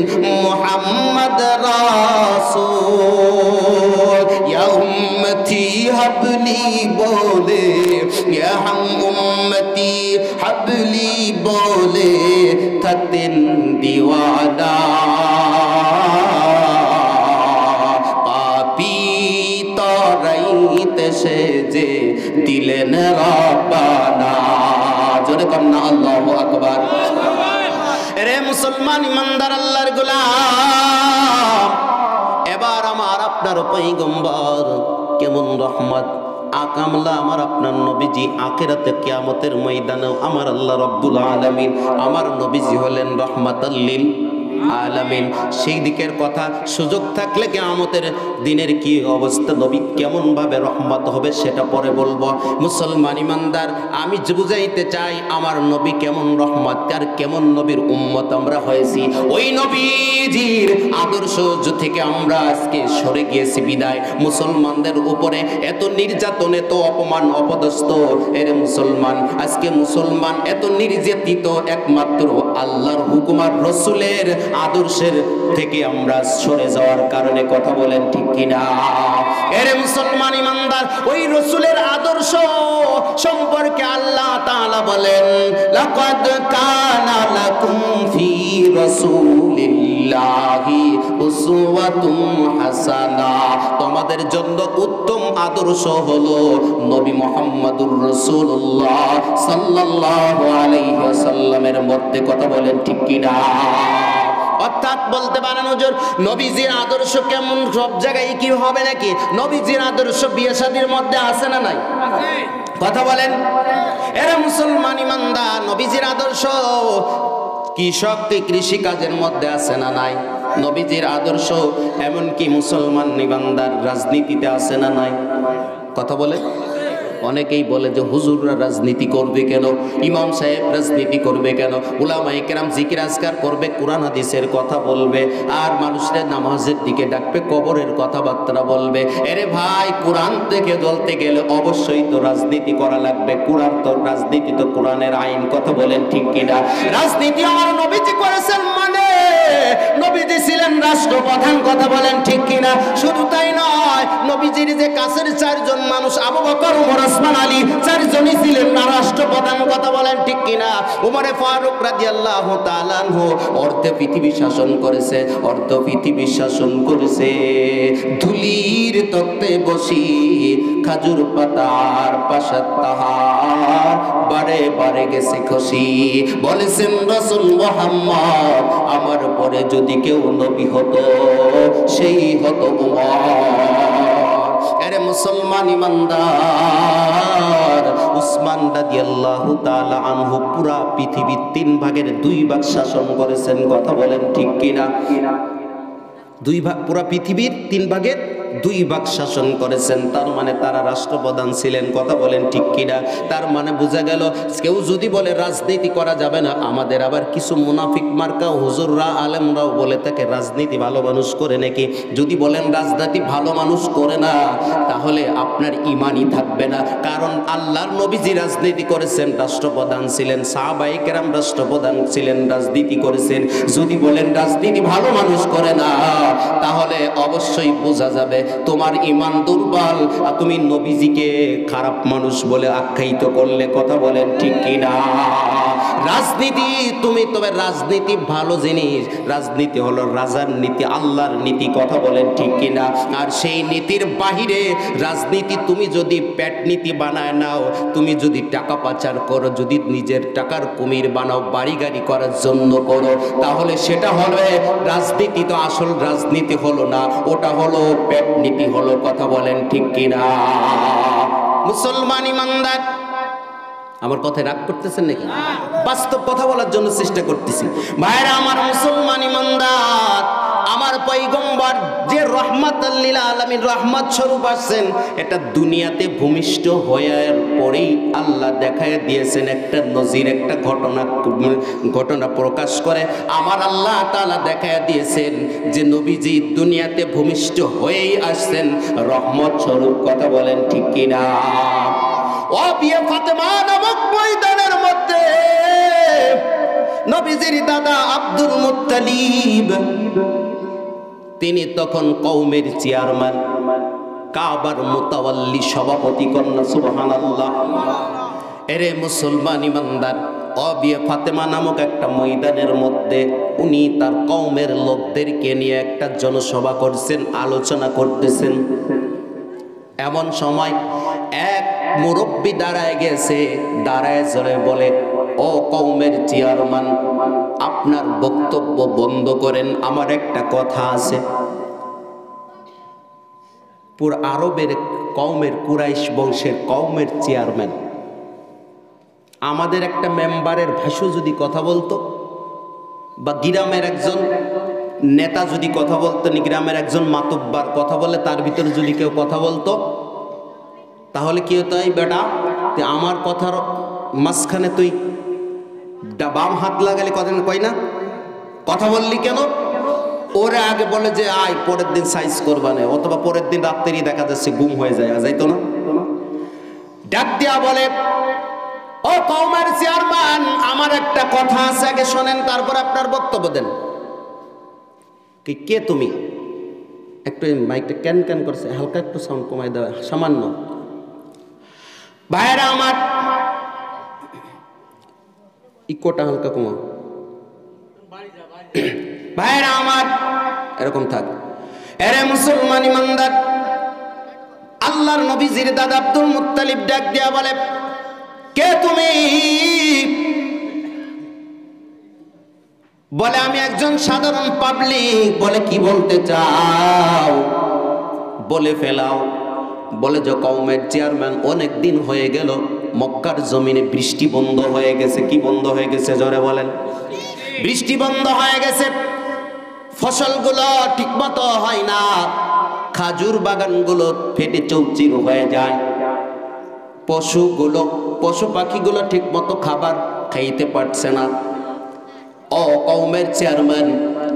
মুহাম্মদ রাসূল। ইয়া উম্মতি হাবলি বলে, ইয়া উম্মতি হাবলি বলে থাকতেন দিওয়ানা। পাপী তরাইতে সে যে দিলেন রব্বানা। জোরে কন্না আল্লাহু আকবার। রে মুসলমান ইমানদার আল্লাহর গোলাম, এবার আমার আপনার পয়গম্বর কেমন রহমত আকামলা আমার আপনার নবীজি আখিরাতে কিয়ামতের ময়দানে আমার আল্লাহ রাব্বুল আলামিন আমার নবীজি হলেন রাহমাতাল লিল আলামিন। সেই দিকের কথা সুযোগ থাকলে কিয়ামতের দিনের কি অবস্থা, নবী কেমন ভাবে রহমত হবে সেটা পরে বলবো। মুসলমান ইমানদার, আমি বুঝাইতে চাই আমার নবী কেমন রহমত, আর কেমন নবীর উম্মত আমরা হয়েছি। ওই নবীজির আদর্শ থেকে আমরা আজকে সরে গিয়েছি বিদায় মুসলমানদের উপরে এত নির্যাতন, এত অপমান, অপদস্থ। এর মুসলমান আজকে মুসলমান এত নির্যাতিত একমাত্র আল্লাহর হুকুম আর রসুলের আদর্শের থেকে আমরা সরে যাওয়ার কারণে। কথা বলেন ঠিক কিনা? এর মুসলমান ইমানদার, ওই রসুলের আদর্শ সম্পর্কে আল্লাহ তাআলা বলেন, লাকাদ কানা লাকুম ফি রাসূলিল্লাহি উসওয়াতুন হাসানা। তোমাদের জন্য উত্তম আদর্শ হলো নবী মুহাম্মদুর রাসূলুল্লাহ সাল্লাল্লাহু আলাইহি ওয়াসাল্লামের মধ্যে। কথা বলেন ঠিক কিনা? অর্থাৎ বলতে পারেন হুজুর নবীজির আদর্শ কেমন সব জায়গায় কি হবে নাকি? নবীজির আদর্শ বিয়ে শাদীর মধ্যে আছে না নাই? কথা বলেন। এরা মুসলমান ইমানদার, নবীজির আদর্শ কৃষককে কৃষি কাজের মধ্যে আছে না নাই? নবীজির আদর্শ এমনকি মুসলমান ইমানদার রাজনীতিতে আছে না নাই? কথা বলে। অনেকেই বলে যে হুজুররা রাজনীতি করবে কেন, ইমাম সাহেব রাজনীতি করবে কেন, উলামায়ে কেরাম জিকির আজকার করবে, কোরআন হাদিসের কথা বলবে, আর মানুষের নামাজের দিকে ডাকবে, কবরের কথাবার্তা বলবে। এরে ভাই, কোরআন থেকে জ্বলতে গেলে অবশ্যই তো রাজনীতি করা লাগবে। কোরআন তো রাজনীতি তো কোরআনের আইন। কথা বলেন ঠিক কিনা? রাজনীতি আমার নবীজি করেছেন, মানে নবীজি ছিলেন রাষ্ট্রপ্রধান। কথা বলেন ঠিক কিনা? শুধু তাই নয়, নবীজির যে কাছের চারজন মানুষ আবু বকর, ওমর, ওসমান, আলী, চারজনই ছিলেন না রাষ্ট্রপ্রধান। কথা বলেন ঠিক কিনা? ওমরে ফারুক রাদিয়াল্লাহু তাআলা আনহু অর্ধ পৃথিবী শাসন করেছে, অর্ধ পৃথিবী শাসন করেছে। ধুলির তত্ত্বে বসি খাজুর পাতার পাশাত তাহার বারে বারে গেছে খুশি। বলেছেন রাসূল মুহাম্মদ, আমার পরে যদি কেউ নবী হতো সেই হতো উমর। এরে মুসলমান ইমানদার, উসমান রাদিয়াল্লাহু তাআলা আনহু পুরা পৃথিবীর 3 ভাগের 2 ভাগ শাসন করেছেন। কথা বলেন ঠিক কিনা? 2 ভাগ, পুরা পৃথিবীর 3 ভাগের 2 ভাগ শাসন করেছেন। তার মানে তারা রাষ্ট্রপ্রধান ছিলেন। কথা বলেন ঠিক কিনা? তার মানে বোঝা গেল কেউ যদি বলে রাজনীতি করা যাবে না, আমাদের আবার কিছু মুনাফিক মার্কা হুজুররা আলেমরাও বলে থাকে রাজনীতি ভালো মানুষ করে নাকি। যদি বলেন রাজনীতি ভালো মানুষ করে না, তাহলে আপনার ঈমানই থাকবে না। কারণ আল্লাহর নবীজি রাজনীতি করেছেন, রাষ্ট্রপ্রধান ছিলেন, সাহাবায়ে কেরাম রাষ্ট্রপ্রধান ছিলেন, রাজনীতি করেছেন। যদি বলেন রাজনীতি ভালো মানুষ করে না, তাহলে অবশ্যই বোঝা যাবে তোমার ঈমান দুর্বল, আর তুমি নবীজিকে খারাপ মানুষ বলে আখ্যায়িত করলে। কথা বলেন ঠিক কিনা? রাজনীতি তুমি, তবে রাজনীতি ভালো জিনিস। রাজনীতি হলো রাজার নীতি, আল্লাহর নীতি। কথা বলেন ঠিক কিনা? আর সেই নীতির বাহিরে রাজনীতি তুমি যদি পেট নীতি বানায় নাও, তুমি যদি টাকা পাচার করো, যদি নিজের টাকার কুমির বানাও, বাড়ি গাড়ি করার জন্য করো, তাহলে সেটা হবে রাজনীতি। তো আসল রাজনীতি হলো না, ওটা হলো পেট নীতি হলো। কথা বলেন ঠিক কিনা? মুসলমান ইমানদার, আমার কথায় রাগ করতেছেন নাকি? বাস্তব কথা বলার জন্য চেষ্টা করতেছি। ভাইরা আমার মুসলমান ইমানদার, আমার পয়গম্বর যে রহমাতুল লিল আলামিন রহমত স্বরূপ আসছেন, এটা দুনিয়াতে ভূমিষ্ঠ হওয়ার পরেই আল্লাহ দেখায় দিয়েছেন একটা নজির, একটা ঘটনা প্রকাশ করে আমার আল্লাহ তাআলা দেখায় দিয়েছেন যে নবীজি দুনিয়াতে ভূমিষ্ঠ হয়েই আসছেন রহমত স্বরূপ। কথা বলেন ঠিক কিনা? ও বিয়ে ফাতেমা নামক ময়দানের মধ্যে নবীজির দাদা আব্দুল মুত্তালিব তিনি তখন কওমের চেয়ারম্যান, কাবার মুতাওয়াল্লি সভাপতি কন্যা। সুবহানাল্লাহ। এরে মুসলমান ইমানদার, অবিয়ে ফাতেমা নামক একটা ময়দানের মধ্যে উনি তার কওমের লোকদেরকে নিয়ে একটা জনসভা করছেন, আলোচনা করতেছেন। এমন সময় এক মুরব্বী দাঁড়ায় গেছে, দাঁড়ায় জোরে বলে, ও কওমের চেয়ারম্যান, আপনার বক্তব্য বন্ধ করেন, আমার একটা কথা আছে। পুরো আরবের কওমের কুরাইশ বংশের কওমের চেয়ারম্যান, আমাদের একটা মেম্বারের ভাষ্য যদি কথা বলতো, বা গ্রামের একজন নেতা যদি কথা বলতো, গ্রামের একজন মাতব্বার কথা বলে, তার ভিতরে যদি কেউ কথা বলতো, তাহলে কি হতো? এই বেটা, আমার কথার মাঝখানে তুই বাম হাত লাগালে কথা কই না, কথা বললি কেন? ওরে আগে বলে যে আয় পরের দিন সাইজ করবা না, অথবা পরের দিন রাত্রেই দেখা যাচ্ছে গুম হয়ে যায়, যাইতো না? ডাক দিয়া বলে, ও কওমের চেয়ারম্যান, আমার একটা কথা আছে, আগে শোনেন, তারপর আপনার বক্তব্য দেন। কে তুমি? একটু মাইকটা ক্যান ক্যান করছে, হালকা একটু সাউন্ড কমাই দেওয়া, সামান্য। ভাইরা আমার, ইকোটা হালকা কমাও। ভাইরা আমার, এরকম থাক। এরে মুসলমান ইমানদার, আল্লাহর নবীজির দাদা আব্দুল মুত্তালিব ডাক দিয়া বলে, কে তুমি? বলে, আমি একজন সাধারণ পাবলিক। বলে, কি বলতে চাও? বলে ফেলাও। বলে যে কওমের চেয়ারম্যান, অনেক দিন হয়ে গেল মক্কার জমিনে বৃষ্টি বন্ধ হয়ে গেছে। কি বন্ধ হয়ে গেছে? জোরে বলেন। বৃষ্টি বন্ধ হয়ে গেছে, ফসলগুলো ঠিকমতো হয় না, খাজুর বাগানগুলো ফেটে চৌচির হয়ে যায়, পশু পাখিগুলো ঠিকমতো খাবার খাইতে পারছে না। ও কওমের চেয়ারম্যান,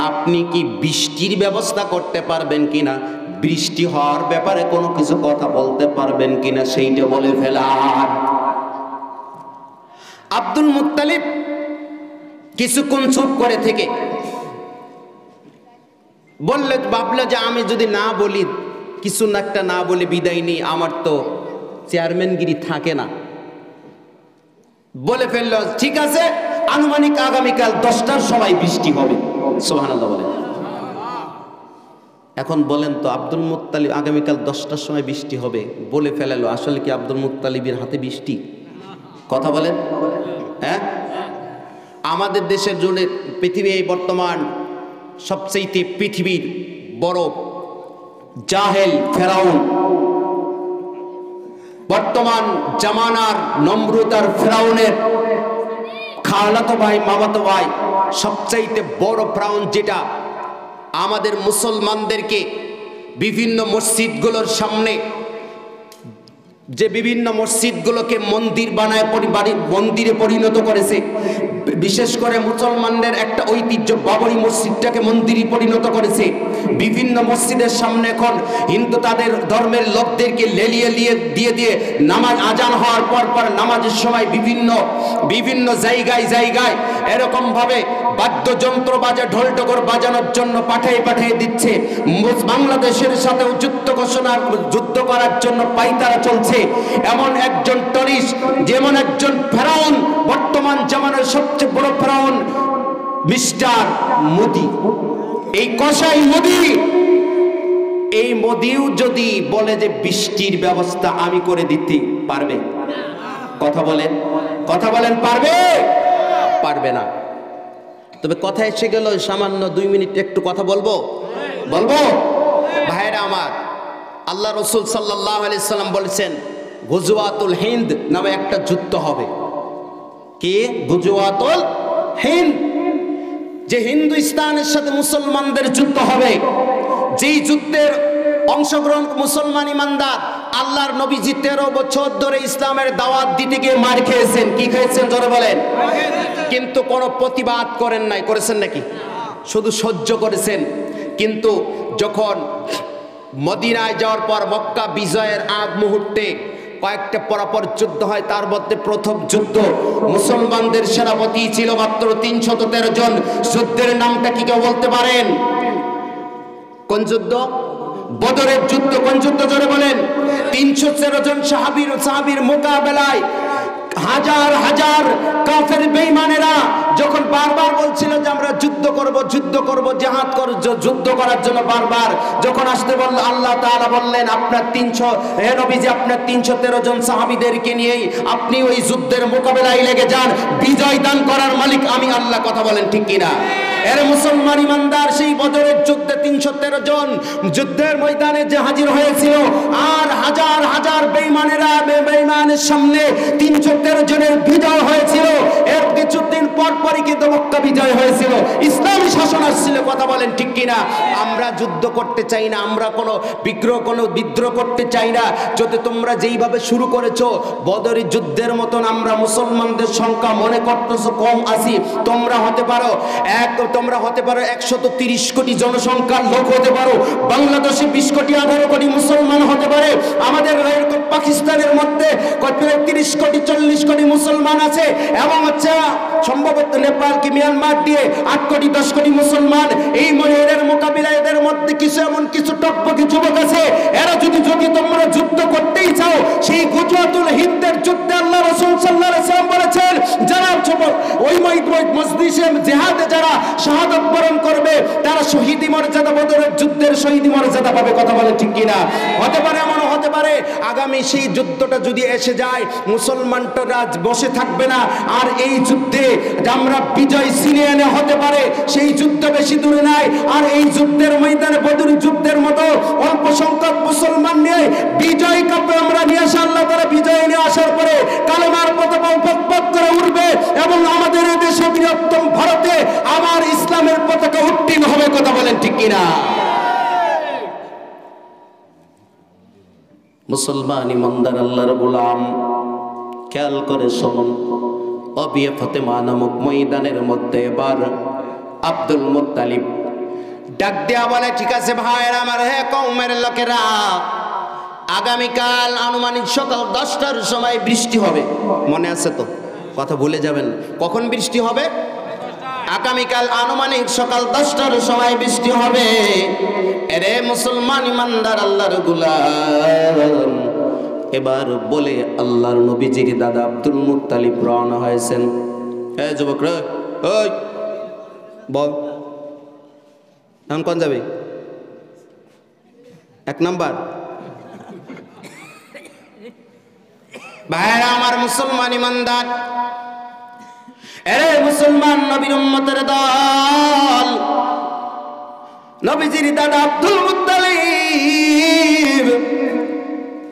আপনি কি বৃষ্টির ব্যবস্থা করতে পারবেন কিনা? বৃষ্টি হওয়ার ব্যাপারে কোনো কিছু কথা বলতে পারবেন কিনা? সেইটা বলে ফেলার। আব্দুল মুত্তালিব কিছুক্ষণ চুপ করে থেকে বললে, ভাবলো যে আমি যদি না বলি, কিছু না একটা না বলে বিদায় নিই, আমার তো চেয়ারম্যানগিরি থাকে না। বলে ফেলল, ঠিক আছে, আনুমানিক আগামীকাল 10টার সময় বৃষ্টি হবে। সুবহানাল্লাহ বলেন। এখন বলেন তো, আব্দুল মুত্তালিব আগামীকাল 10টার সময় বৃষ্টি হবে বলে ফেলালো, আসলে কি আব্দুল মুত্তালিবের হাতে বৃষ্টি? কথা বলেন। হ্যাঁ, আমাদের দেশের জন্য পৃথিবী বর্তমান সবচেয়ে পৃথিবীর বড় জাহেল ফেরাউন, বর্তমান জামানার নম্রতার ফেরাউনের খালাতো ভাই, মামাতো ভাই, সবচাইতে বড় ফেরাউন, যেটা আমাদের মুসলমানদেরকে বিভিন্ন মসজিদগুলোর সামনে, যে বিভিন্ন মসজিদগুলোকে মন্দির বানায় মন্দিরে পরিণত করেছে। বিশেষ করে মুসলমানদের একটা ঐতিহ্য, বাবরি মসজিদটাকে মন্দিরে পরিণত করেছে। বিভিন্ন মসজিদের সামনে এখন হিন্দু তাদের ধর্মের লোকদেরকে লেলিয়ে দিয়ে নামাজ আজান হওয়ার পর নামাজের সময় বিভিন্ন জায়গায় এরকম ভাবে বাদ্যযন্ত্র বাজে, ঢোলটকর বাজানোর জন্য পাঠিয়ে দিচ্ছে। বাংলাদেশের সাথেও যুদ্ধ করার জন্য পাইতারা চলছে। এমন একজন টরিস, যেমন একজন ফেরাউন, বর্তমান জামানার সবচেয়ে বড় ফেরাউন মিস্টার মোদি, এই কসাই মোদি, এই মোদিও যদি বলে যে বৃষ্টির ব্যবস্থা আমি করে দিতে পারবে? কথা বলেন, পারবে? পারবে না। তবে কথা এসে গেল, সামান্য 2 মিনিট একটু কথা বলবো। ভাইরা আমার, আল্লাহ রসুল সাল্লাল্লাহু আলাইহি সাল্লাম বলেছেন, গুজওয়াতুল হিন্দ নামে একটা যুদ্ধ হবে। কি? গুজওয়াতুল হিন্দ। যে হিন্দুস্তানের সাথে মুসলমানদের যুদ্ধ হবে, যেই যুদ্ধের অংশগ্রহণ মুসলমান ইমানদার আল্লাহর নবীজি 13 বছর ধরে ইসলামের দাওয়াত দিতে গিয়ে মার খেয়েছেন। কি খেয়েছেন জোরে বলেন? কিন্তু কোনো প্রতিবাদ করেন নাই, করেছেন নাকি? শুধু সহ্য করেছেন। কিন্তু যখন মদিনায় যাওয়ার পর মক্কা বিজয়ের আগ মুহূর্তে কয়েকটা পরাপর যুদ্ধ হয়, তার মধ্যে প্রথম যুদ্ধ মুসলমানদের সেনাপতি ছিল মাত্র 313 জন। যুদ্ধের নামটা কি কেউ বলতে পারেন? কোন যুদ্ধ? বদরের যুদ্ধ। কোন যুদ্ধ জোরে বলেন? 313 জন সাহাবীর মোকাবেলায় হাজার হাজার কাফের বেঈমানেরা যখন বারবার বলছিল যে আমরা যুদ্ধ করব জিহাদ করব, যুদ্ধ করার জন্য বারবার যখন আসতে বলল, আল্লাহ তাআলা বললেন আপনার 300 হে নবীজি আপনার 313 জন সাহাবীদেরকে নিয়েই আপনি ওই যুদ্ধের মোকাবেলায় লেগে যান, বিজয় দান করার মালিক আমি আল্লাহ। কথা বলেন ঠিক কিনা? এর মুসলমান ইমানদার সেই বদরের যুদ্ধে 313 জন যুদ্ধের ময়দানে যে হাজির হয়েছিল, আর হাজার হাজার বেঈমানের সামনে 313 জনের বিজয় হয়েছিল। এর কিছুদিন পরই কিন্তু মক্কা বিজয় হয়েছিল, ইসলামী শাসন আসছিল। কথা বলেন ঠিক কিনা? আমরা যুদ্ধ করতে চাই না, আমরা কোনো বিদ্রোহ করতে চাই না। যদি তোমরা যেইভাবে শুরু করেছো বদরের যুদ্ধের মতন আমরা মুসলমানদের সংখ্যা মনে করতেছো কম আছি, তোমরা হতে পারো 130 কোটি জনসংখ্যার লোক হতে পারো, বাংলাদেশে 20 কোটি 18 কোটি মুসলমান হতে পারে, আমাদের পাকিস্তানের মধ্যে 30 কোটি 40 কোটি মুসলমান আছে, এবং সম্ভবত নেপালকে মিয়ানমার দিয়ে 8 কোটি 10 কোটি মুসলমান। এই মনের মোকাবিলায় এদের মধ্যে এমন কিছু টকবকি যুবক আছে, এরা যদি তোমরা যুদ্ধ করতেই চাও, সেই গুজরাতুল হিন্দের যুদ্ধে আল্লাহ রাসূল সাল্লাল্লাহু আলাইহি ওয়াসাল্লাম বলেছেন যারা ওই মজলিসে জিহাদে যারা শাহাদাত বরণ করবে তারা শহীদি মর্যাদা, বদরের যুদ্ধের শহীদি মর্যাদা পাবে। কথা বলে ঠিক কিনা? হতে পারে এমন হতে পারে আগামী সেই যুদ্ধটা যদি এসে যায় মুসলমানরা বসে থাকবে না, আর এই যুদ্ধে আমরা বিজয় ছিনিয়ে এনে হতে পারে সেই যুদ্ধ বেশি দূরে নাই। আর এই যুদ্ধের ময়দানে বদর যুদ্ধের মতো অল্প সংখ্যক মুসলমান নিয়ে বিজয় কাপে আমরা নিয়ে আসা, আল্লাহ তাআলা বিজয় নিয়ে আসার পরে কালেমার পতাকা পক করে উঠবে, এবং আমাদের এই দেশে বৃহত্তম ভারতে আমার ইসলামের পতাকা উত্তীর্ণ হবে। কথা বলেন ঠিক কিনা? মুসলমান ইমানদার আল্লাহর গোলাম খেয়াল করে শুনুন, অবিয়ে ফাতেমা নামক ময়দানের মধ্যে এবার আব্দুল মুত্তালিব ডাক দেয়া বলে, ঠিক আছে ভাইরা আমার, হে কওমের লোকেরা, আগামীকাল আনুমানিক সকাল 10টার সময় বৃষ্টি হবে। মনে আছে তো? কথা ভুলে যাবেন। কখন বৃষ্টি হবে? আগামীকাল আনুমানিক সকাল 10টার সময় বৃষ্টি হবে। এরে মুসলমান ইমানদার আল্লাহর গোলাম, এবার বলে আল্লাহর নবীজির দাদা আব্দুল মুত্তালিব রওনা হয়েছেন। এই যুবকরা, ওই বল এখন কোন যাবে? 1 নাম্বার। ভাইরা আমার মুসলমান ইমানদার, এরে মুসলমান নবীর উম্মতের দল, নবীজির দাদা আব্দুল মুত্তালিব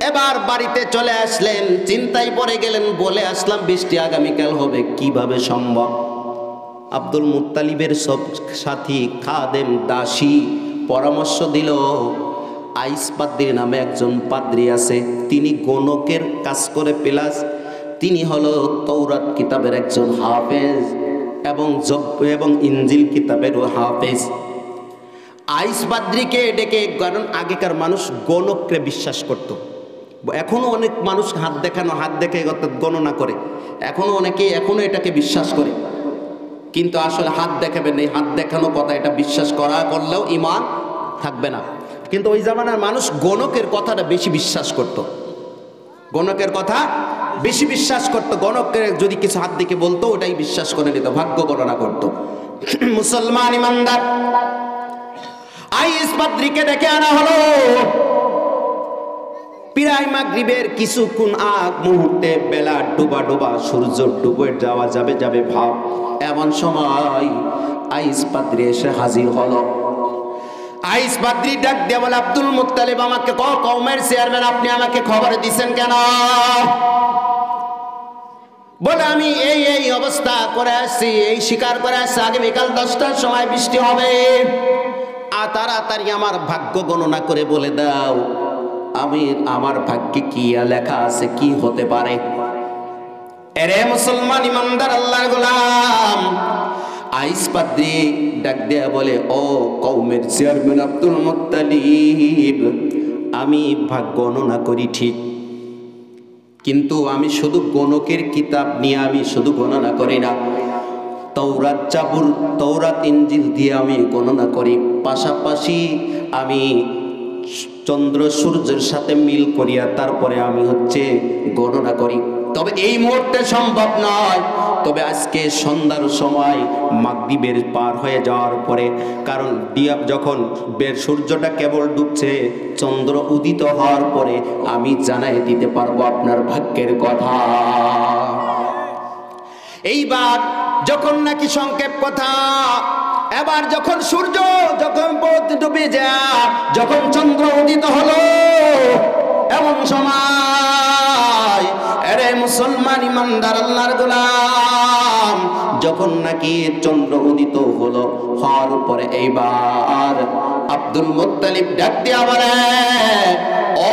এবার বাড়িতে চলে আসলেন। চিন্তায় পড়ে গেলেন, বলে আসলাম বৃষ্টি আগামীকাল হবে, কিভাবে সম্ভব? আব্দুল মুত্তালিবের সব সাথী খাদেম দাসী পরামর্শ দিল, আইস পাদ্রী নামে একজন পাদ্রী আছে, তিনি গণকের কাজ করে, প্লাস তিনি হলো তৌরাত কিতাবের একজন হাফেজ এবং ইনজিল কিতাবেরও হাফেজ। আইস পাদ্রীকে ডেকে, কারণ আগেকার মানুষ গণককে বিশ্বাস করত, এখনো অনেক মানুষ হাত দেখে গণনা করে, এখনো এটাকে বিশ্বাস করে, কিন্তু আসলে হাত দেখাবেন এই হাত দেখানো কথা, এটা বিশ্বাস করলেও ঈমান থাকবে না। কিন্তু ওই জামানার মানুষ গণকের কথাটা বেশি বিশ্বাস করত, গণকের কথা বেশি বিশ্বাস করত, গণকের যদি কিছু হাত দেখে বলতো ওটাই বিশ্বাস করে নিত, ভাগ্য গণনা করত। মুসলমান ইমানদার, আইস পাদ্রীকে ডেকে আনা হলো। প্রায় মাগরিবের কিছুক্ষণ আগ মুহূর্তে, বেলা ডোবা সূর্য ডুবে যাওয়া যাবে ভাব, এমন সময় আইস পাদ্রী এসে হাজির হলো। আইস পাদ্রী ডাক দিয়ে বলে, আব্দুল মুত্তালিব আমাকে কওমের চেয়ারম্যান, আপনি আমাকে খবর দিছেন কেন? বলে আমি এই অবস্থা করে আসছি, এই শিকার করে আসছি, আগামীকাল 10টার সময় বৃষ্টি হবে, আর তাড়াতাড়ি আমার ভাগ্য গণনা করে বলে দাও আমি আমার ভাগ্যে কি লেখা আছে, কি হতে পারে। এরে মুসলমান ইমানদার আল্লাহর গোলাম, আইস পাদ্রী ডাক দেয়া বলে, ও কওমের চেয়ারম্যান আব্দুল মুত্তালিব, আমি ভাগ্য গণনা করি ঠিক, কিন্তু আমি শুধু গণকের কিতাব নিয়ে আমি শুধু গণনা করি না, তৌরাত জাবুর তৌরাত ইনজিল দিয়ে আমি গণনা করি, পাশাপাশি আমি চন্দ্র সূর্যের সাথে মিল করিয়া তারপরে আমি গণনা করি। তবে এই মুহূর্তে সম্ভব নয়, তবে আজকে সন্ধ্যার সময় মাগরিবের পার হয়ে যাওয়ার পরে, কারণ যখন সূর্যটা কেবল ডুবছে, চন্দ্র উদিত হওয়ার পরে আমি জানাই দিতে পারবো আপনার ভাগ্যের কথা। এইবার যখন নাকি সংক্ষেপ কথা, এবার যখন সূর্য যখন ডুবে যায়, যখন চন্দ্র উদিত হলো, এমন সময় আরে মুসলমান ইমানদার আল্লাহর গোলাম, যখন নাকি চন্দ্র উদিত হলো, হওয়ার পরে এইবার আব্দুল মুত্তালিব ডাক দিয়া বলে, ও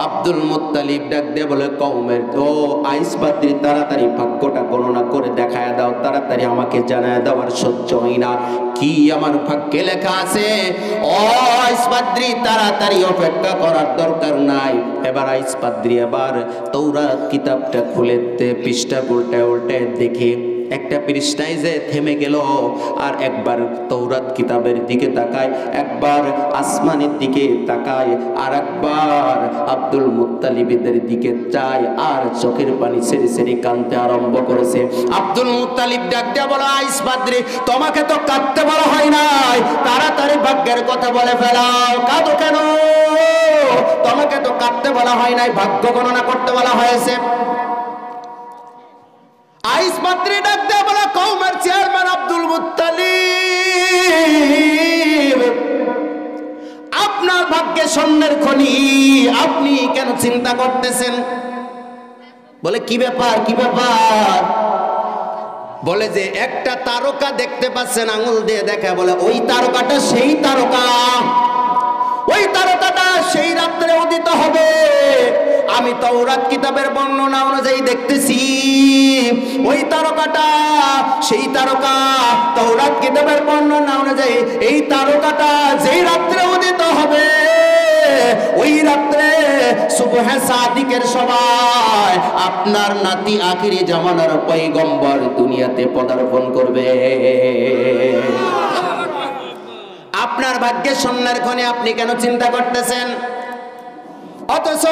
আব্দুল মুত্তালিব ডাক দিয়ে বলে, কওমের ও আইস পাদ্রী, তাড়াতাড়ি ভাগ্যটা গণনা করে দেখায় দাও, তাড়াতাড়ি আমাকে জানায় দেওয়ার সহ্য হয় না, কি আমার ভাগ্যে লেখা আছে। ও আইস পাদ্রী, তাড়াতাড়ি অপেক্ষা করার দরকার নাই। এবার আইস পাদ্রী এবার তৌরাত কিতাবটা খুলে পৃষ্ঠা উল্টে উল্টে দেখে একটা পৃষ্ঠায় যে থেমে গেল, আর একবার তৌরাত কিতাবের দিকে তাকায়, একবার আসমানের দিকে তাকায়, আর একবার আব্দুল মুত্তালিবের দিকে চায়, আর চোখের পানি ছেড়ে ছেড়ে কাঁদতে আরম্ভ করেছে। আব্দুল মুত্তালিব ডাক দিয়া বলে, আইস পাদ্রী, তোমাকে তো কাঁদতে বলা হয় নাই, তাড়াতাড়ি ভাগ্যের কথা বলে ফেলাও, কাঁদো কেন? তোমাকে তো কাঁদতে বলা হয় নাই, ভাগ্য গণনা করতে বলা হয়েছে। আইস পাদ্রী ডাক দেয়া বলে, কওমের চেয়ারম্যান আব্দুল মুত্তালিব, আপনার ভাগ্যে স্বর্ণের খনি, আপনি কেন চিন্তা করতেছেন? বলে কি ব্যাপার, কি ব্যাপার? বলে যে একটা তারকা দেখতে পাচ্ছেন, আঙুল দিয়ে দেখা, বলে ওই তারকাটা সেই তারকা, ওই তারকাটা সেই রাত্রে উদিত হবে, আমি তাওরাত কিতাবের বর্ণনা অনুযায়ী দেখতেছি, ওই তারকাটা সেই তারকা, তাওরাত কিতাবের বর্ণনা অনুযায়ী এই তারকাটা যেই রাত্রে উদিত হবে, ওই রাত্রে সুবহে সাদিকের সময় আপনার নাতি আখিরি জামানার পয়গম্বর দুনিয়াতে পদার্পণ করবে। আপনার ভাগ্যে স্বর্ণের খনি, আপনি কেন চিন্তা করতেছেন? অথচ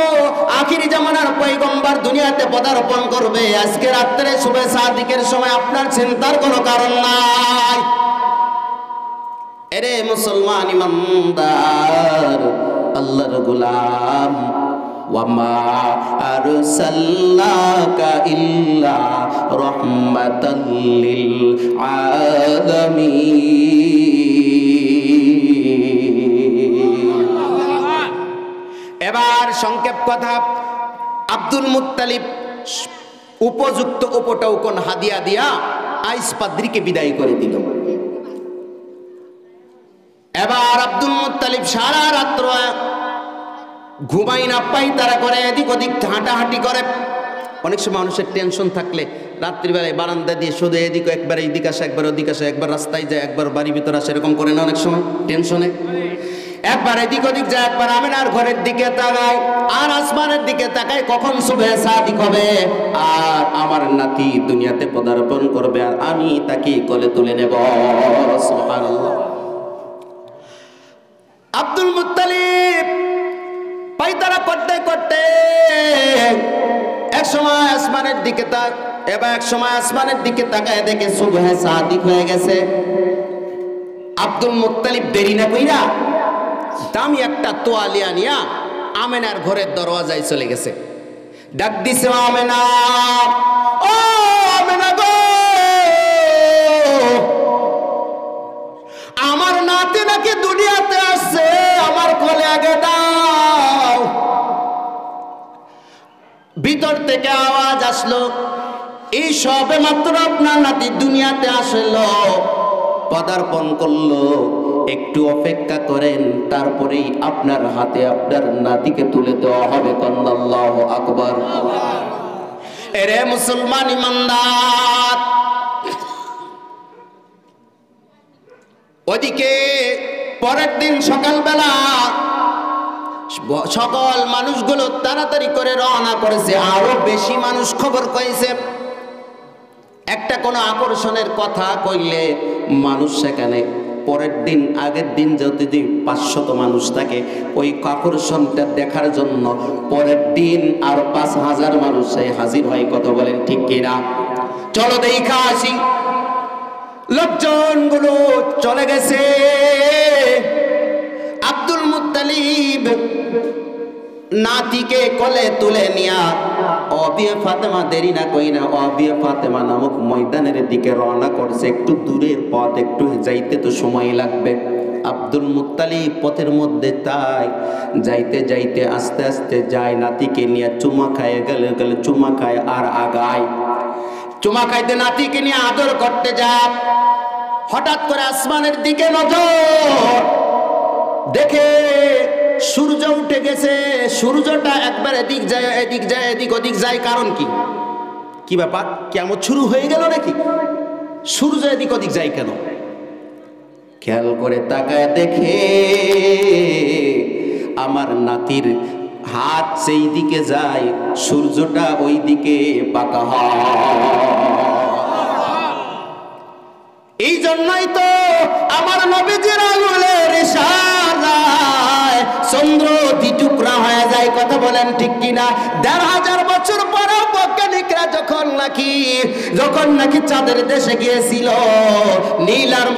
আখিরি জামানার পয়গম্বর দুনিয়াতে পদার্পণ করবে আজকে রাত্রে সুবহে সাদিকের সময়, আপনার চিন্তার কোনো কারণ নাই। এরে মুসলমান ইমানদার আল্লাহর গোলাম, ওয়ামা আরসালনাকা ইল্লা রাহমাতাল লিল আলামিন। এবার সংক্ষেপ কথা, আব্দুল মুত্তালিব উপযুক্ত উপটৌকন হাদিয়া দিয়া আইস পাদ্রীকে বিদায় করে দিল। এবার আব্দুল মুত্তালিব সারা রাত্র ঘুমাই না পাই তারা করে, এদিক ওদিক হাঁটাহাঁটি করে। অনেক সময় মানুষের টেনশন থাকলে রাত্রিবেলায় বারান্দা দিয়ে শুধু এদিক একবার এইদিক আসে, একবার ওদিক আসে, একবার রাস্তায় যায়, একবার বাড়ির ভিতরে আসে, এরকম করে না অনেক সময় টেনশনে, একবার এদিক ওদিক যায়, একবার আমিনার ঘরের দিকে তাকায়, আর আসমানের দিকে তাকায়, কখন সুবহে সাদিক হবে আর আমার নাতি দুনিয়াতে পদার্পণ করবে, আর আমি তাকে কোলে তুলে নেব। সুবহানাল্লাহ। আব্দুল মুত্তালিব পায়তারা করতে করতে এক সময় আসমানের দিকে তাকায়, দেখে সুবহে সাদিক হয়ে গেছে। আব্দুল মুত্তালিব দেরি না কইরা দামি একটা তোয়ালিয়া নিয়া আমেনার ঘরের দরওয়াজায় চলে গেছে। ডাক দিছে, আমেনা, ও আমেনা গো, আমার নাতি নাকি দুনিয়াতে আসছে, আমার কোলে আগে দাও। ভিতর থেকে আওয়াজ আসলো, এই সবে মাত্র আপনার নাতি দুনিয়াতে আসলো, পদার্পণ করলো, একটু অপেক্ষা করেন, তারপরেই আপনার হাতে আপনার নাতিকে তুলে দেওয়া হবে। আল্লাহু আকবার। এরে মুসলমান ইমানদার, ওদিকে পরের দিন সকালবেলা সকল মানুষগুলো তাড়াতাড়ি করে রওনা করেছে। আরো বেশি মানুষ খবর পাইছে। একটা কোনো আকর্ষণের কথা কইলে মানুষ সেখানে পরের দিন, আগের দিন যদি 500 মানুষ থাকে, ওই আকর্ষণটা দেখার জন্য পরের দিন আর 5000 মানুষ হাজির হয়। কথা বলেন ঠিক কিনা? চলো দেখা আসি। লোকজনগুলো চলে গেছে। আব্দুল মুত্তালিব নাতিকে কোলে তুলে নিয়া অবিয়ে ফাতেমা দেরি না কইনা অবিয়ে ফাতেমা নামক ময়দানের দিকে রওনা করছে। একটু দূরের পথ, একটু যাইতে তো সময় লাগবে। আব্দুল মুত্তালিব পথের মধ্যে তাই যাইতে যাইতে আস্তে আস্তে যায়, নাতিকে নিয়ে চুমা খায়, গেলে চুমা খায় আর আগায়। চুমা খাইতে নাতিকে নিয়ে আদর করতে যায়। হঠাৎ করে আসমানের দিকে নজর, দেখে সূর্য উঠে গেছে। সূর্যটা একবার এদিক যায়, এদিক যায়, এদিক ওদিক যায়। কারণ কি? কি ব্যাপার? কেমন শুরু হয়ে গেল নাকি? সূর্য এদিক ওদিক যায় কেন? খেয়াল করে তাকায় দেখে আমার নাতির হাত সেই দিকে যায়, সূর্যটা ওই দিকে বাঁকা হয়। এই জন্যই তো আমার নবীজির আঙুলের ইশারায় চন্দ্র দ্বিটুকরা হয়ে যায়। কথা বলেন ঠিক কিনা? ১৫০০ বছর পরে বৈজ্ঞানিকরা যখন নাকি চাঁদের দেশে গিয়েছিল, নীল আর